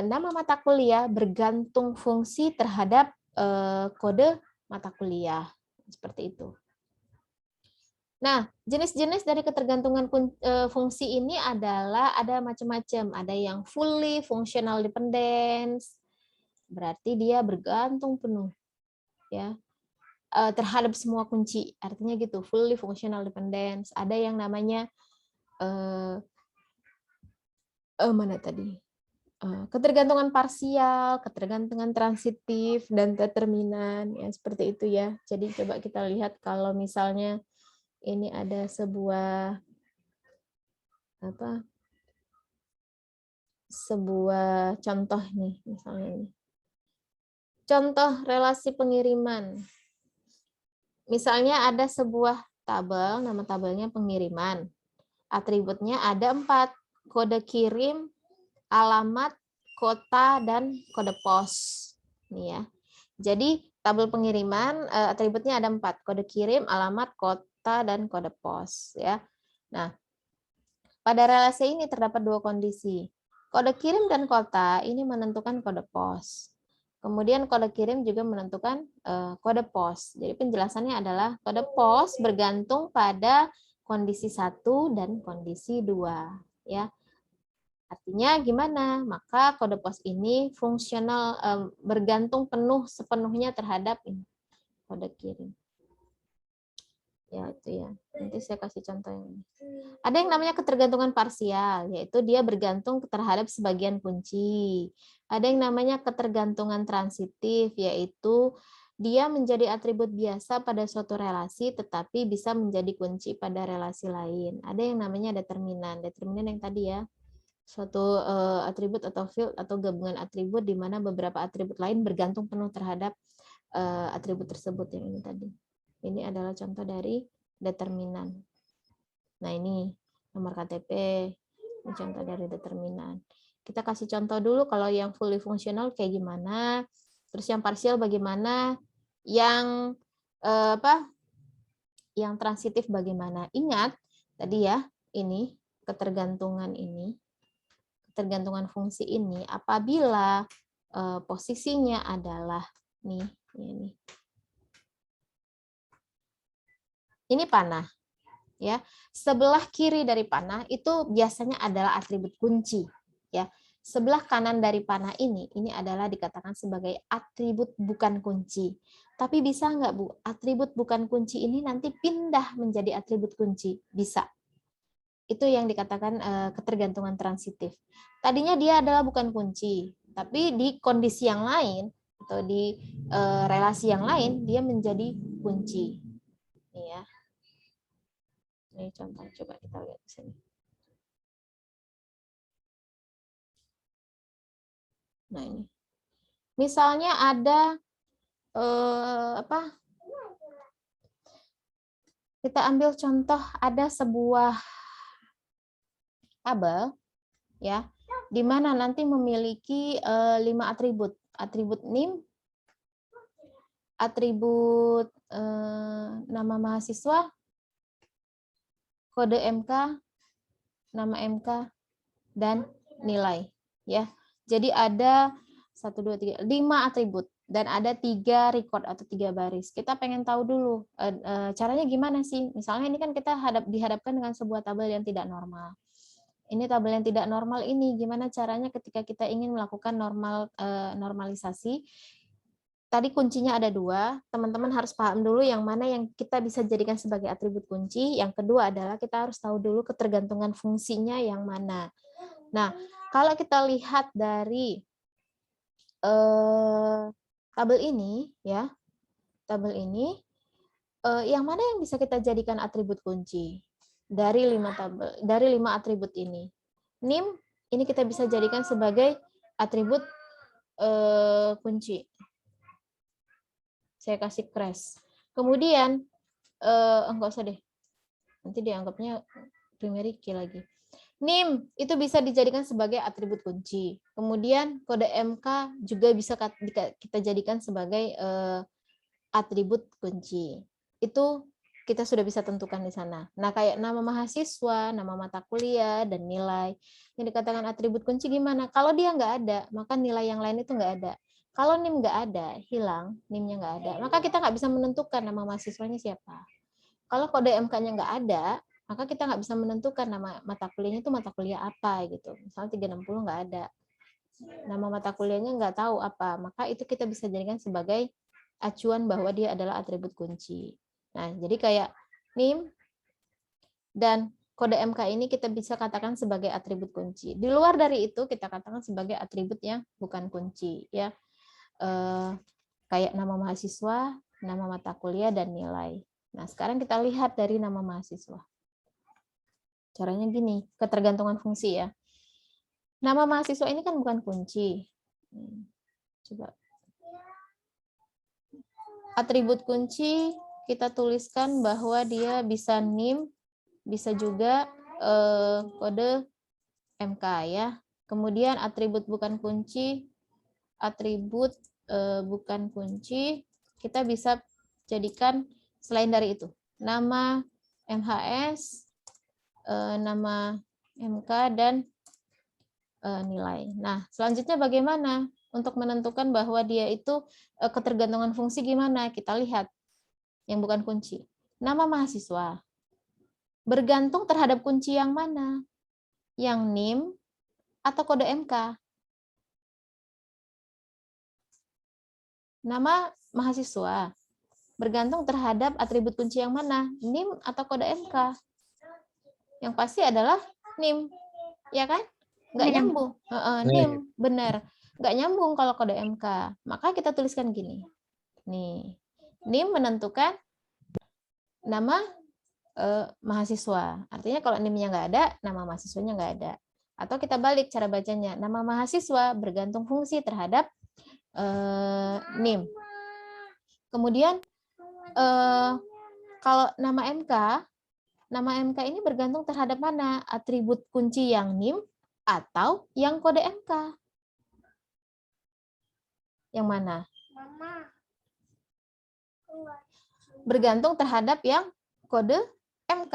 Nama mata kuliah bergantung fungsi terhadap kode mata kuliah, seperti itu. Nah, jenis-jenis dari ketergantungan fungsi ini adalah ada macam-macam. Ada yang fully functional dependence, berarti dia bergantung penuh, ya, terhadap semua kunci. Artinya gitu, fully functional dependence. Ada yang namanya mana tadi? Ketergantungan parsial, ketergantungan transitif, dan determinan, ya seperti itu ya. Jadi coba kita lihat kalau misalnya ini ada sebuah contoh nih, misalnya ini. Contoh relasi pengiriman. Misalnya ada sebuah tabel, nama tabelnya pengiriman. Atributnya ada 4, kode kirim, alamat, kota, dan kode pos. Nih ya. Jadi tabel pengiriman atributnya ada 4, kode kirim, alamat, kota, dan kode pos. Ya. Nah, pada relasi ini terdapat 2 kondisi. Kode kirim dan kota ini menentukan kode pos. Kemudian kode kirim juga menentukan kode pos. Jadi penjelasannya adalah kode pos bergantung pada kondisi 1 dan kondisi 2. Ya. Artinya gimana? Maka kode pos ini fungsional bergantung sepenuhnya terhadap kode kirim. Ya, itu ya. Nanti saya kasih contoh yang ini. Ada yang namanya ketergantungan parsial, yaitu dia bergantung terhadap sebagian kunci. Ada yang namanya ketergantungan transitif, yaitu dia menjadi atribut biasa pada suatu relasi, tetapi bisa menjadi kunci pada relasi lain. Ada yang namanya determinan. Determinan yang tadi ya, suatu atribut atau field atau gabungan atribut di mana beberapa atribut lain bergantung penuh terhadap atribut tersebut yang ini tadi. Ini adalah contoh dari determinan. Nah, ini nomor KTP. Ini contoh dari determinan. Kita kasih contoh dulu kalau yang fully fungsional kayak gimana. Terus yang parsial bagaimana. Yang yang transitif bagaimana. Ingat tadi ya, ini ketergantungan ini. Ketergantungan fungsi ini apabila posisinya adalah nih, ini. Ini panah, ya. Sebelah kiri dari panah itu biasanya adalah atribut kunci, ya. Sebelah kanan dari panah ini adalah dikatakan sebagai atribut bukan kunci. Tapi bisa nggak, Bu? Atribut bukan kunci ini nanti pindah menjadi atribut kunci? Bisa. Itu yang dikatakan ketergantungan transitif. Tadinya dia adalah bukan kunci, tapi di kondisi yang lain atau di relasi yang lain dia menjadi kunci. Ini ya. Ini contoh, coba kita lihat di sini. Nah, ini. Misalnya ada kita ambil contoh ada sebuah tabel ya, di mana nanti memiliki 5 atribut. Atribut NIM, atribut nama mahasiswa, kode MK, nama MK, dan nilai. Ya, jadi ada 1, 2, 3, 5 atribut dan ada 3 record atau 3 baris. Kita pengen tahu dulu caranya gimana sih? Misalnya ini kan kita dihadapkan dengan sebuah tabel yang tidak normal. Ini tabel yang tidak normal ini gimana caranya ketika kita ingin melakukan normalisasi? Tadi kuncinya ada 2, teman-teman harus paham dulu yang mana yang kita bisa jadikan sebagai atribut kunci. Yang kedua adalah kita harus tahu dulu ketergantungan fungsinya yang mana. Nah, kalau kita lihat dari tabel ini, ya, tabel ini, yang mana yang bisa kita jadikan atribut kunci dari 5 atribut ini? NIM ini kita bisa jadikan sebagai atribut kunci. Saya kasih crash. Kemudian enggak usah deh. Nanti dianggapnya primary key lagi. NIM itu bisa dijadikan sebagai atribut kunci. Kemudian kode MK juga bisa kita jadikan sebagai atribut kunci. Itu kita sudah bisa tentukan di sana. Nah, kayak nama mahasiswa, nama mata kuliah, dan nilai. Yang dikatakan atribut kunci gimana? Kalau dia nggak ada, maka nilai yang lain itu nggak ada. Kalau NIM nggak ada, hilang, NIM-nya nggak ada, maka kita nggak bisa menentukan nama mahasiswanya siapa. Kalau kode MK-nya nggak ada, maka kita nggak bisa menentukan nama mata kuliahnya itu mata kuliah apa gitu. Misalnya 360 nggak ada. Nama mata kuliahnya nggak tahu apa, maka itu kita bisa jadikan sebagai acuan bahwa dia adalah atribut kunci. Nah, jadi kayak NIM dan kode MK ini kita bisa katakan sebagai atribut kunci. Di luar dari itu kita katakan sebagai atribut yang bukan kunci, ya. Kayak nama mahasiswa, nama mata kuliah, dan nilai. Nah, sekarang kita lihat dari nama mahasiswa. Caranya gini, ketergantungan fungsi ya. Nama mahasiswa ini kan bukan kunci. Coba. Atribut kunci kita tuliskan bahwa dia bisa NIM, bisa juga kode MK ya. Kemudian atribut bukan kunci, bukan kunci, kita bisa jadikan selain dari itu. Nama MHS, nama MK, dan nilai. Nah, selanjutnya bagaimana? Untuk menentukan bahwa dia itu ketergantungan fungsi gimana? Kita lihat yang bukan kunci. Nama mahasiswa. Bergantung terhadap kunci yang mana? Yang NIM atau kode MK? Nama mahasiswa bergantung terhadap atribut kunci yang mana? NIM atau kode MK? Yang pasti adalah NIM, ya kan? Nggak NIM. nyambung. NIM, benar. Nggak nyambung kalau kode MK. Maka kita tuliskan gini. Nih, NIM menentukan nama mahasiswa. Artinya kalau NIM-nya nggak ada, nama mahasiswanya nggak ada. Atau kita balik cara bacanya. Nama mahasiswa bergantung fungsi terhadap NIM. Kemudian kalau nama MK ini bergantung terhadap mana? Atribut kunci yang NIM atau yang kode MK? Yang mana? Bergantung terhadap yang kode MK.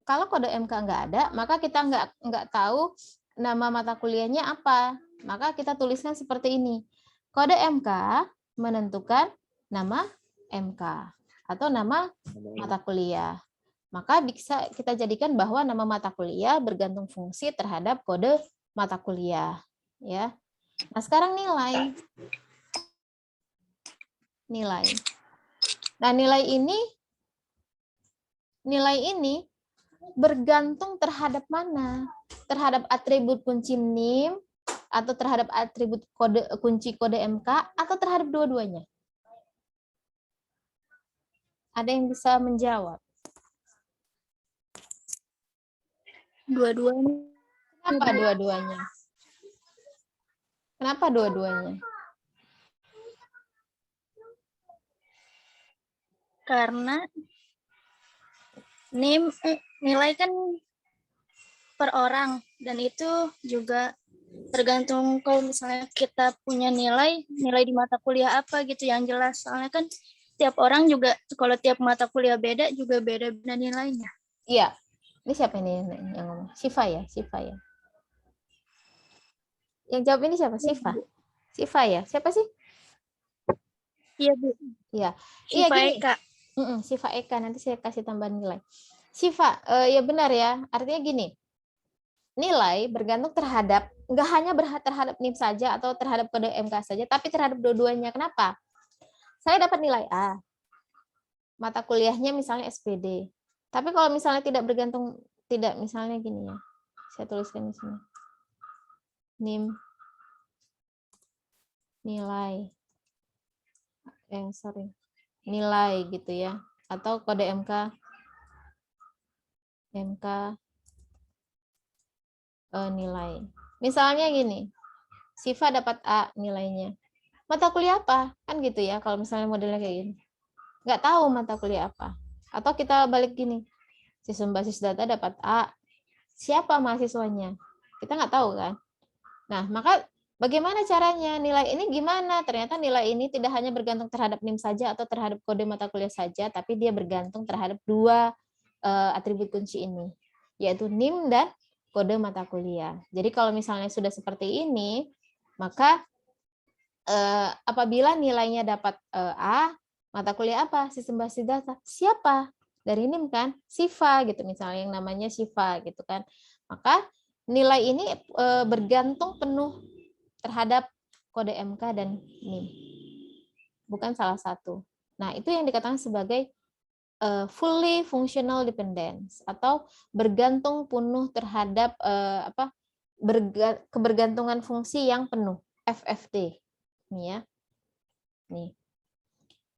Kalau kode MK nggak ada, maka kita nggak tahu nama mata kuliahnya apa. Maka kita tuliskan seperti ini. Kode MK menentukan nama MK atau nama mata kuliah. Maka bisa kita jadikan bahwa nama mata kuliah bergantung fungsi terhadap kode mata kuliah. Ya. Nah, sekarang nilai. Nah, nilai ini bergantung terhadap mana? Terhadap atribut kunci NIM atau terhadap atribut kunci kode MK atau terhadap dua-duanya? Ada yang bisa menjawab? Dua-duanya. Kenapa dua-duanya? Kenapa dua-duanya? Karena nilai kan per orang, dan itu juga tergantung kalau misalnya kita punya nilai di mata kuliah apa gitu yang jelas. Soalnya kan tiap orang juga, kalau tiap mata kuliah beda juga beda-beda nilainya. Iya. Ini siapa ini yang ngomong? Siva ya? Yang jawab ini siapa? Siva ya? Siapa sih? Iya, Bu. Iya. Siva Gini. Eka. Siva Eka, nanti saya kasih tambahan nilai. Siva, ya benar ya. Artinya gini, nilai bergantung terhadap, nggak hanya terhadap NIM saja atau terhadap kode MK saja, tapi terhadap dua-duanya. Kenapa? Saya dapat nilai A, mata kuliahnya misalnya SPD. Tapi kalau misalnya tidak misalnya gini ya, saya tuliskan di sini. NIM, nilai gitu ya, atau kode MK nilai. Misalnya gini, Siva dapat A nilainya. Mata kuliah apa? Kan gitu ya, kalau misalnya modelnya kayak gini. Nggak tahu mata kuliah apa. Atau kita balik gini, sistem basis data dapat A. Siapa mahasiswanya? Kita nggak tahu kan? Nah, maka bagaimana caranya? Nilai ini gimana? Ternyata nilai ini tidak hanya bergantung terhadap NIM saja atau terhadap kode mata kuliah saja, tapi dia bergantung terhadap dua atribut kunci ini, yaitu NIM dan kode mata kuliah. Jadi kalau misalnya sudah seperti ini, maka apabila nilainya dapat A, mata kuliah apa? Sistem basis data. Siapa? Dari NIM kan? Siva gitu misalnya, yang namanya Siva gitu kan. Maka nilai ini bergantung penuh terhadap kode MK dan NIM. Bukan salah satu. Nah, itu yang dikatakan sebagai fully functional dependence atau bergantung penuh terhadap kebergantungan fungsi yang penuh, FFT. Nih ya. Nih.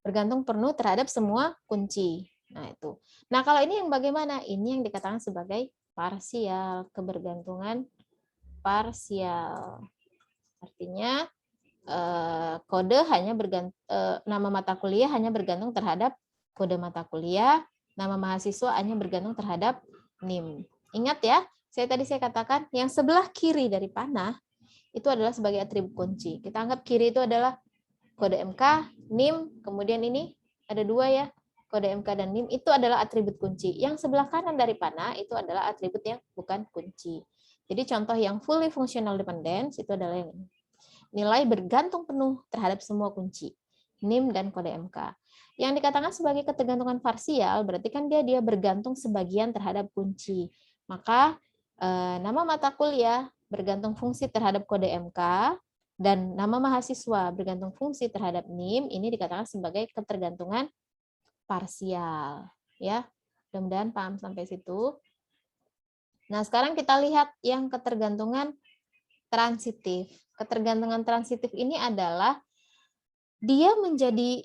Bergantung penuh terhadap semua kunci. Nah, itu. Nah, kalau ini yang bagaimana? Ini yang dikatakan sebagai parsial, kebergantungan parsial. Artinya kode hanya nama mata kuliah hanya bergantung terhadap kode mata kuliah, nama mahasiswa hanya bergantung terhadap NIM. Ingat ya, saya katakan yang sebelah kiri dari panah itu adalah sebagai atribut kunci. Kita anggap kiri itu adalah kode MK, NIM, kemudian ini ada dua ya, kode MK dan NIM itu adalah atribut kunci. Yang sebelah kanan dari panah itu adalah atribut yang bukan kunci. Jadi contoh yang fully functional dependence itu adalah yang ini. Nilai bergantung penuh terhadap semua kunci, NIM dan kode MK. Yang dikatakan sebagai ketergantungan parsial berarti kan dia bergantung sebagian terhadap kunci. Maka nama mata kuliah bergantung fungsi terhadap kode MK dan nama mahasiswa bergantung fungsi terhadap NIM, ini dikatakan sebagai ketergantungan parsial. Ya, mudah-mudahan paham sampai situ. Nah, sekarang kita lihat yang ketergantungan transitif. Ketergantungan transitif ini adalah dia menjadi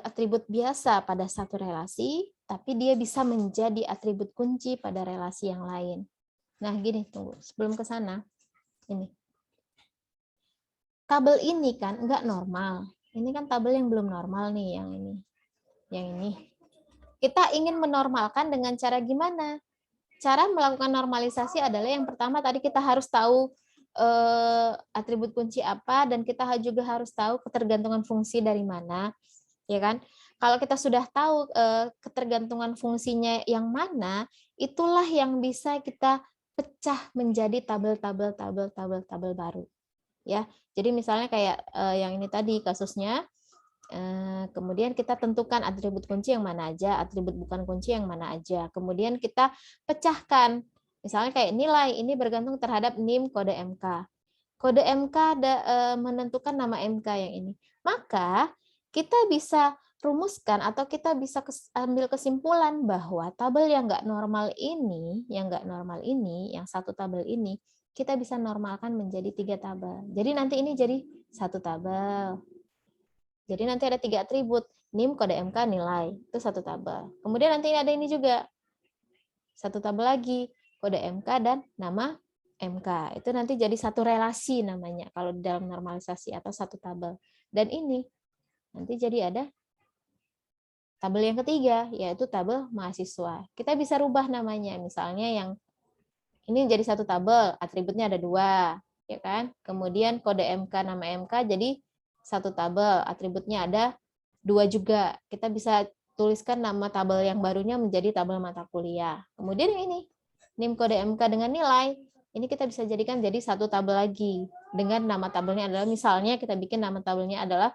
atribut biasa pada satu relasi, tapi dia bisa menjadi atribut kunci pada relasi yang lain. Nah, gini, tunggu. Sebelum ke sana, ini. Tabel ini kan enggak normal. Ini kan tabel yang belum normal nih, yang ini. Yang ini. Kita ingin menormalkan dengan cara gimana? Cara melakukan normalisasi adalah yang pertama tadi kita harus tahu atribut kunci apa, dan kita juga harus tahu ketergantungan fungsi dari mana, ya kan? Kalau kita sudah tahu ketergantungan fungsinya yang mana, itulah yang bisa kita pecah menjadi tabel baru. Ya, jadi misalnya kayak yang ini tadi kasusnya. Kemudian kita tentukan atribut kunci yang mana aja, atribut bukan kunci yang mana aja. Kemudian kita pecahkan. Misalnya kayak nilai, ini bergantung terhadap NIM kode MK. Kode MK menentukan nama MK yang ini. Maka kita bisa rumuskan atau kita bisa ambil kesimpulan bahwa tabel yang nggak normal ini, yang satu tabel ini, kita bisa normalkan menjadi 3 tabel. Jadi nanti ini jadi satu tabel. Jadi nanti ada 3 atribut, NIM, kode MK, nilai. Itu satu tabel. Kemudian nanti ada ini juga. Satu tabel lagi, kode MK dan nama MK. Itu nanti jadi satu relasi namanya kalau di dalam normalisasi atau satu tabel. Dan ini nanti jadi ada tabel yang ketiga, yaitu tabel mahasiswa. Kita bisa rubah namanya. Misalnya yang ini jadi satu tabel, atributnya ada 2, ya kan? Kemudian kode MK, nama MK jadi satu tabel, atributnya ada 2 juga. Kita bisa tuliskan nama tabel yang barunya menjadi tabel mata kuliah. Kemudian yang ini, NIM kode MK dengan nilai, ini kita bisa jadikan jadi satu tabel lagi. Dengan nama tabelnya adalah, misalnya kita bikin nama tabelnya adalah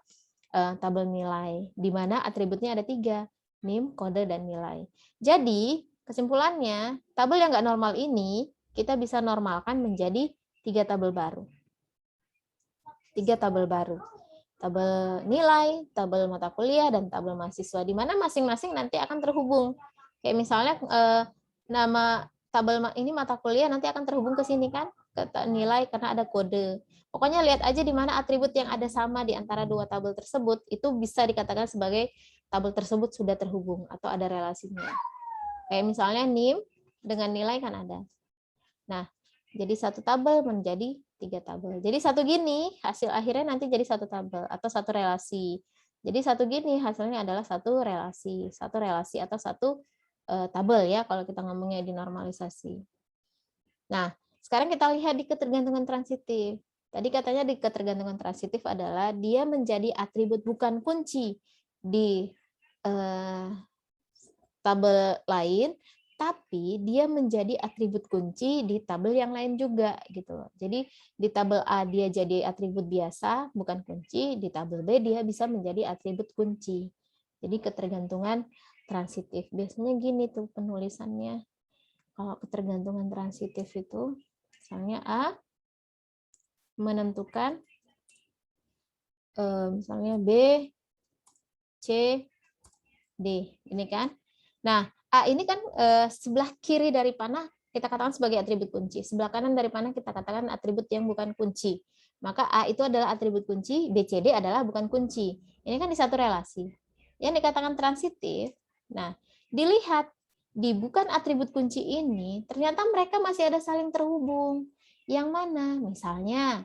tabel nilai, di mana atributnya ada 3, NIM, kode, dan nilai. Jadi, kesimpulannya, tabel yang nggak normal ini, kita bisa normalkan menjadi 3 tabel baru. 3 tabel baru. Tabel nilai, tabel mata kuliah, dan tabel mahasiswa, di mana masing-masing nanti akan terhubung. Kayak misalnya nama tabel ini mata kuliah nanti akan terhubung ke sini kan, ke nilai karena ada kode. Pokoknya lihat aja di mana atribut yang ada sama di antara 2 tabel tersebut, itu bisa dikatakan sebagai tabel tersebut sudah terhubung atau ada relasinya. Kayak misalnya NIM dengan nilai kan ada. Nah, jadi satu tabel menjadi 3 tabel. Jadi satu gini, hasil akhirnya nanti jadi satu tabel atau satu relasi. Jadi satu gini, hasilnya adalah satu relasi atau satu tabel ya kalau kita ngomongnya di normalisasi. Nah, sekarang kita lihat di ketergantungan transitif. Tadi katanya di ketergantungan transitif adalah dia menjadi atribut bukan kunci di tabel lain, tapi dia menjadi atribut kunci di tabel yang lain juga gitu loh. Jadi di tabel A dia jadi atribut biasa, bukan kunci, di tabel B dia bisa menjadi atribut kunci. Jadi ketergantungan transitif. Biasanya gini tuh penulisannya. Kalau ketergantungan transitif itu, misalnya A menentukan misalnya B, C, D. Ini kan. Nah, A ini kan sebelah kiri dari panah kita katakan sebagai atribut kunci. Sebelah kanan dari panah kita katakan atribut yang bukan kunci. Maka A itu adalah atribut kunci, B, C, D adalah bukan kunci. Ini kan di satu relasi. Yang dikatakan transitif, nah dilihat di bukan atribut kunci ini, ternyata mereka masih ada saling terhubung. Yang mana? Misalnya,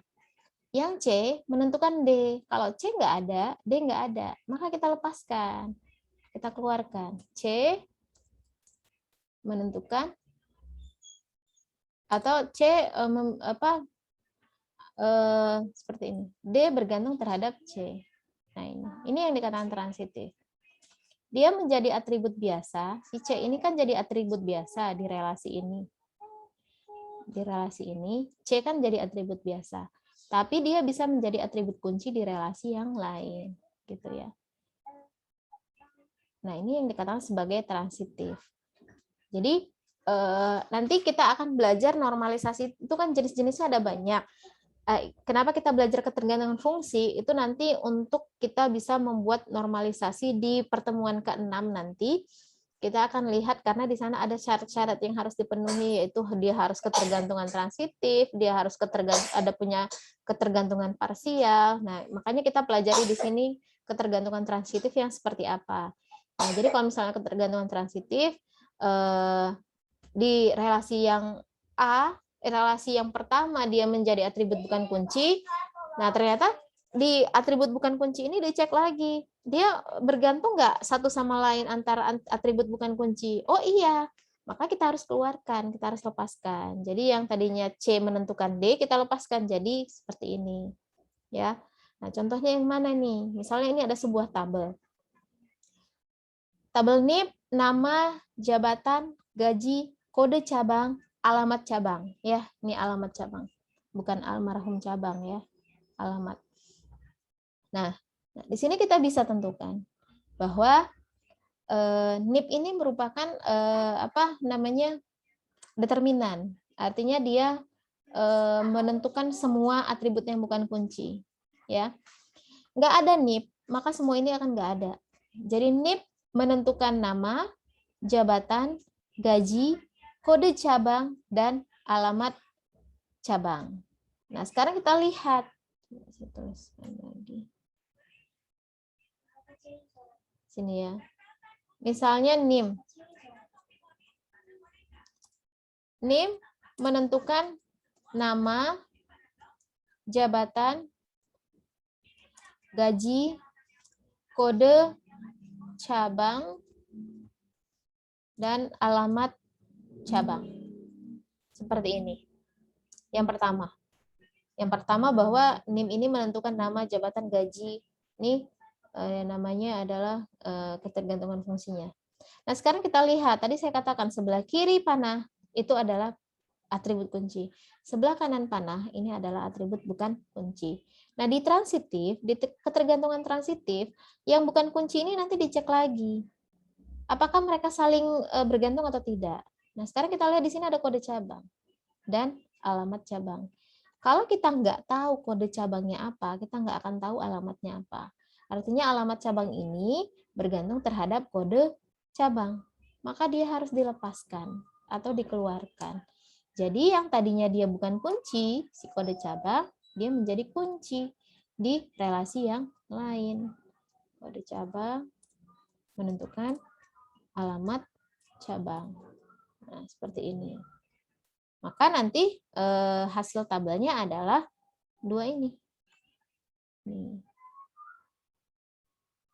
yang C menentukan D. Kalau C nggak ada, D nggak ada. Maka kita lepaskan. Kita keluarkan. C menentukan atau C seperti ini. D bergantung terhadap C. Nah, ini yang dikatakan transitif. Dia menjadi atribut biasa. Si C ini kan jadi atribut biasa di relasi ini. Di relasi ini, C kan jadi atribut biasa. Tapi dia bisa menjadi atribut kunci di relasi yang lain, gitu ya. Nah, ini yang dikatakan sebagai transitif. Jadi nanti kita akan belajar normalisasi itu kan jenis-jenisnya ada banyak. kenapa kita belajar ketergantungan fungsi itu nanti untuk kita bisa membuat normalisasi di pertemuan ke-6 nanti. Kita akan lihat karena di sana ada syarat-syarat yang harus dipenuhi, yaitu dia harus ketergantungan transitif, dia harus ada punya ketergantungan parsial. Nah, makanya kita pelajari di sini ketergantungan transitif yang seperti apa. Nah, jadi kalau misalnya ketergantungan transitif di relasi yang A, relasi yang pertama dia menjadi atribut bukan kunci. Nah, ternyata di atribut bukan kunci ini dicek lagi. Dia bergantung nggak satu sama lain antara atribut bukan kunci? Oh iya, maka kita harus keluarkan, kita harus lepaskan. Jadi yang tadinya C menentukan D, kita lepaskan jadi seperti ini. Ya. Nah, contohnya yang mana nih? Misalnya ini ada sebuah tabel. Tabel NIP, nama, jabatan, gaji, kode cabang, alamat cabang. Ya, ini alamat cabang. Bukan almarhum cabang ya, alamat. Nah, di sini kita bisa tentukan bahwa NIP ini merupakan determinan. Artinya dia menentukan semua atribut yang bukan kunci. Ya, nggak ada NIP, maka semua ini akan nggak ada. Jadi NIP menentukan nama, jabatan, gaji, kode cabang, dan alamat cabang. Nah, sekarang kita lihat. Saya tuliskan lagi. Sini ya. Misalnya NIM. NIM menentukan nama, jabatan, gaji, kode cabang, dan alamat cabang. Seperti ini. Yang pertama. Yang pertama bahwa NIM ini menentukan nama, jabatan, gaji. Ini namanya adalah ketergantungan fungsinya. Nah, sekarang kita lihat. Tadi saya katakan sebelah kiri panah itu adalah atribut kunci. Sebelah kanan panah ini adalah atribut bukan kunci. Nah, di transitif, di ketergantungan transitif, yang bukan kunci ini nanti dicek lagi. Apakah mereka saling bergantung atau tidak? Nah, sekarang kita lihat di sini ada kode cabang dan alamat cabang. Kalau kita nggak tahu kode cabangnya apa, kita nggak akan tahu alamatnya apa. Artinya alamat cabang ini bergantung terhadap kode cabang. Maka dia harus dilepaskan atau dikeluarkan. Jadi yang tadinya dia bukan kunci, si kode cabang, dia menjadi kunci di relasi yang lain. Kode cabang menentukan alamat cabang. Nah, seperti ini. Maka nanti hasil tabelnya adalah dua ini. Nih.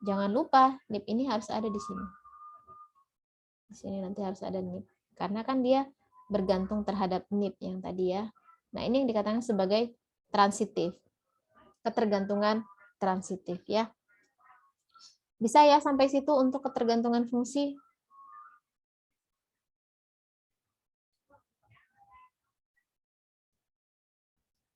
Jangan lupa NIP ini harus ada di sini. Di sini nanti harus ada NIP. Karena kan dia bergantung terhadap NIP yang tadi ya. Nah, ini yang dikatakan sebagai transitif. Ketergantungan transitif ya. Bisa ya sampai situ untuk ketergantungan fungsi.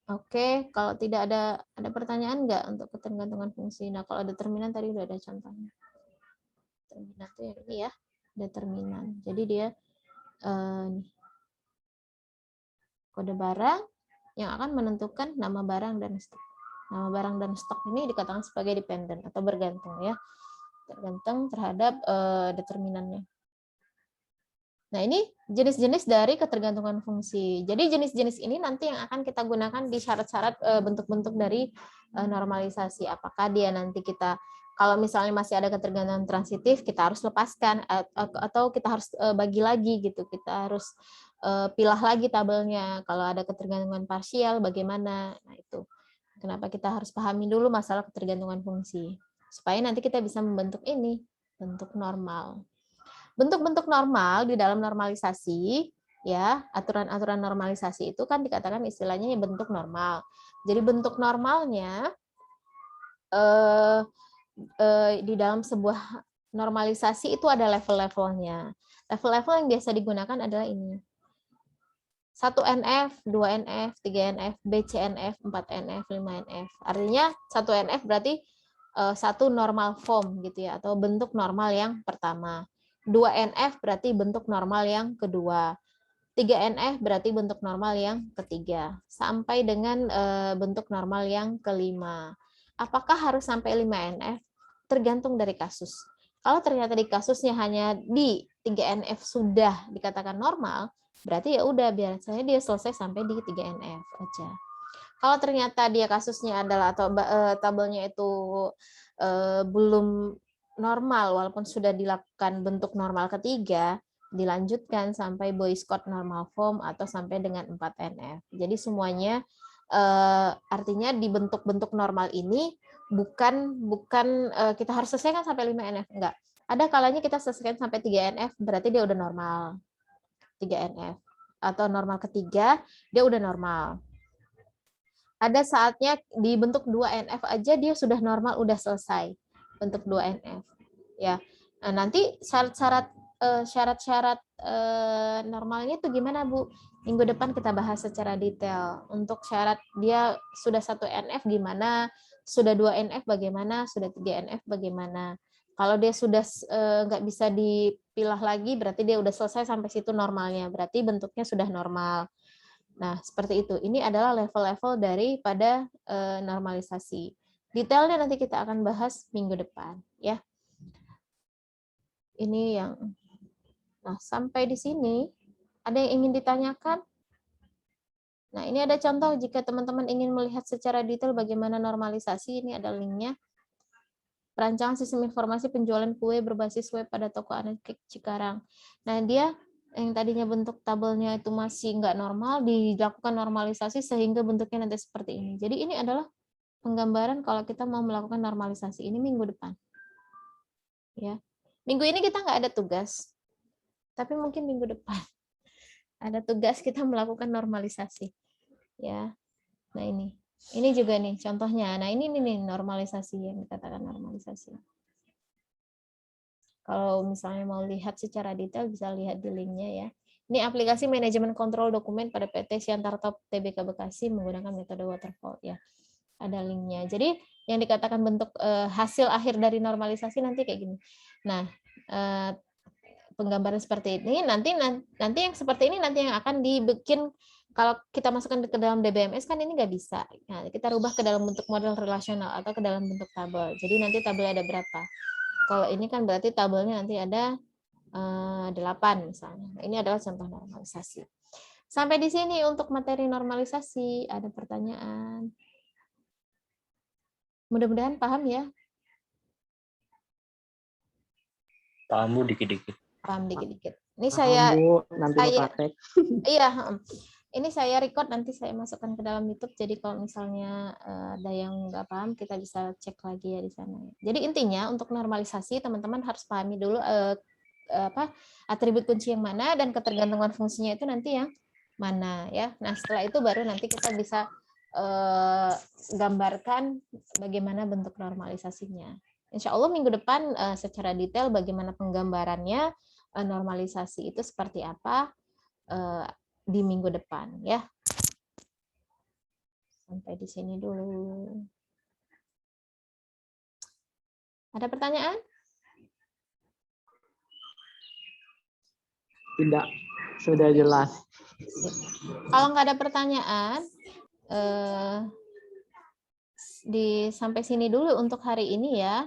Oke, kalau tidak ada pertanyaan nggak untuk ketergantungan fungsi? Nah, kalau determinan tadi udah ada contohnya. Determinan itu yang ini ya, determinan. Jadi dia kode barang yang akan menentukan nama barang dan stok. Nama barang dan stok ini dikatakan sebagai dependent atau bergantung ya, tergantung terhadap determinannya. Nah, ini jenis-jenis dari ketergantungan fungsi. Jadi jenis-jenis ini nanti yang akan kita gunakan di syarat-syarat bentuk-bentuk dari normalisasi. Apakah dia nanti kita, kalau misalnya masih ada ketergantungan transitif, kita harus lepaskan, atau kita harus bagi lagi gitu. Kita harus pilah lagi tabelnya. Kalau ada ketergantungan parsial, bagaimana? Nah, itu. Kenapa kita harus pahami dulu masalah ketergantungan fungsi. Supaya nanti kita bisa membentuk ini, bentuk normal. Bentuk-bentuk normal di dalam normalisasi, ya, aturan-aturan normalisasi itu kan dikatakan istilahnya bentuk normal. Jadi bentuk normalnya di dalam sebuah normalisasi itu ada level-levelnya. Level-level yang biasa digunakan adalah ini. 1NF, 2NF, 3NF, BCNF, 4NF, 5NF. Artinya 1NF berarti satu normal form gitu ya, atau bentuk normal yang pertama. 2NF berarti bentuk normal yang kedua. 3NF berarti bentuk normal yang ketiga. Sampai dengan bentuk normal yang kelima. Apakah harus sampai 5NF? Tergantung dari kasus. Kalau ternyata di kasusnya hanya di 3NF sudah dikatakan normal, berarti ya udah biasanya dia selesai sampai di 3NF aja. Kalau ternyata dia kasusnya adalah atau tabelnya itu belum normal walaupun sudah dilakukan bentuk normal ketiga, dilanjutkan sampai Boyce Code normal form atau sampai dengan 4NF. Jadi semuanya artinya di bentuk-bentuk normal ini bukan kita harus selesaikan sampai 5NF, enggak. Ada kalanya kita selesaikan sampai 3NF berarti dia udah normal. 3NF atau normal ketiga dia udah normal. Ada saatnya di bentuk 2NF aja dia sudah normal, udah selesai bentuk 2NF. Ya. Nah, nanti syarat-syarat normalnya itu gimana, Bu? Minggu depan kita bahas secara detail. Untuk syarat dia sudah 1NF gimana, sudah 2NF bagaimana, sudah 3NF bagaimana. Kalau dia sudah nggak bisa dipilah lagi, berarti dia udah selesai sampai situ normalnya. Berarti bentuknya sudah normal. Nah, seperti itu. Ini adalah level-level daripada normalisasi. Detailnya nanti kita akan bahas minggu depan, ya. Ini yang. Nah, sampai di sini ada yang ingin ditanyakan? Nah, ini ada contoh jika teman-teman ingin melihat secara detail bagaimana normalisasi, ini ada linknya. Perancangan sistem informasi penjualan kue berbasis web pada toko Anekik Cikarang. Nah, dia yang tadinya bentuk tabelnya itu masih nggak normal, dilakukan normalisasi sehingga bentuknya nanti seperti ini. Jadi ini adalah penggambaran kalau kita mau melakukan normalisasi. Ini minggu depan. Ya, minggu ini kita nggak ada tugas, tapi mungkin minggu depan ada tugas kita melakukan normalisasi. Ya, nah ini juga nih contohnya. Nah ini nih normalisasi yang dikatakan normalisasi. Kalau misalnya mau lihat secara detail bisa lihat di linknya ya. Ini aplikasi manajemen kontrol dokumen pada PT Siantar Top Tbk Bekasi menggunakan metode waterfall ya. Ada linknya. Jadi yang dikatakan bentuk hasil akhir dari normalisasi nanti kayak gini. Nah, penggambaran seperti ini nanti yang seperti ini nanti yang akan dibikin. Kalau kita masukkan ke dalam DBMS kan ini nggak bisa. Nah, kita rubah ke dalam bentuk model relasional atau ke dalam bentuk tabel. Jadi nanti tabelnya ada berapa? Kalau ini kan berarti tabelnya nanti ada 8 misalnya. Nah, ini adalah contoh normalisasi. Sampai di sini untuk materi normalisasi. Ada pertanyaan? Mudah-mudahan paham ya. Paham Bu dikit-dikit. Paham dikit-dikit. Ini Bu, nanti praktek. Iya, ini saya record nanti saya masukkan ke dalam YouTube. Jadi kalau misalnya ada yang nggak paham kita bisa cek lagi ya di sana. Jadi intinya untuk normalisasi teman-teman harus pahami dulu atribut kunci yang mana dan ketergantungan fungsinya itu nanti yang mana ya. Nah setelah itu baru nanti kita bisa gambarkan bagaimana bentuk normalisasinya. Insya Allah minggu depan secara detail bagaimana penggambarannya normalisasi itu seperti apa di minggu depan ya. Sampai di sini dulu. Ada pertanyaan? Tidak, sudah jelas. Kalau nggak ada pertanyaan, sampai sini dulu untuk hari ini ya.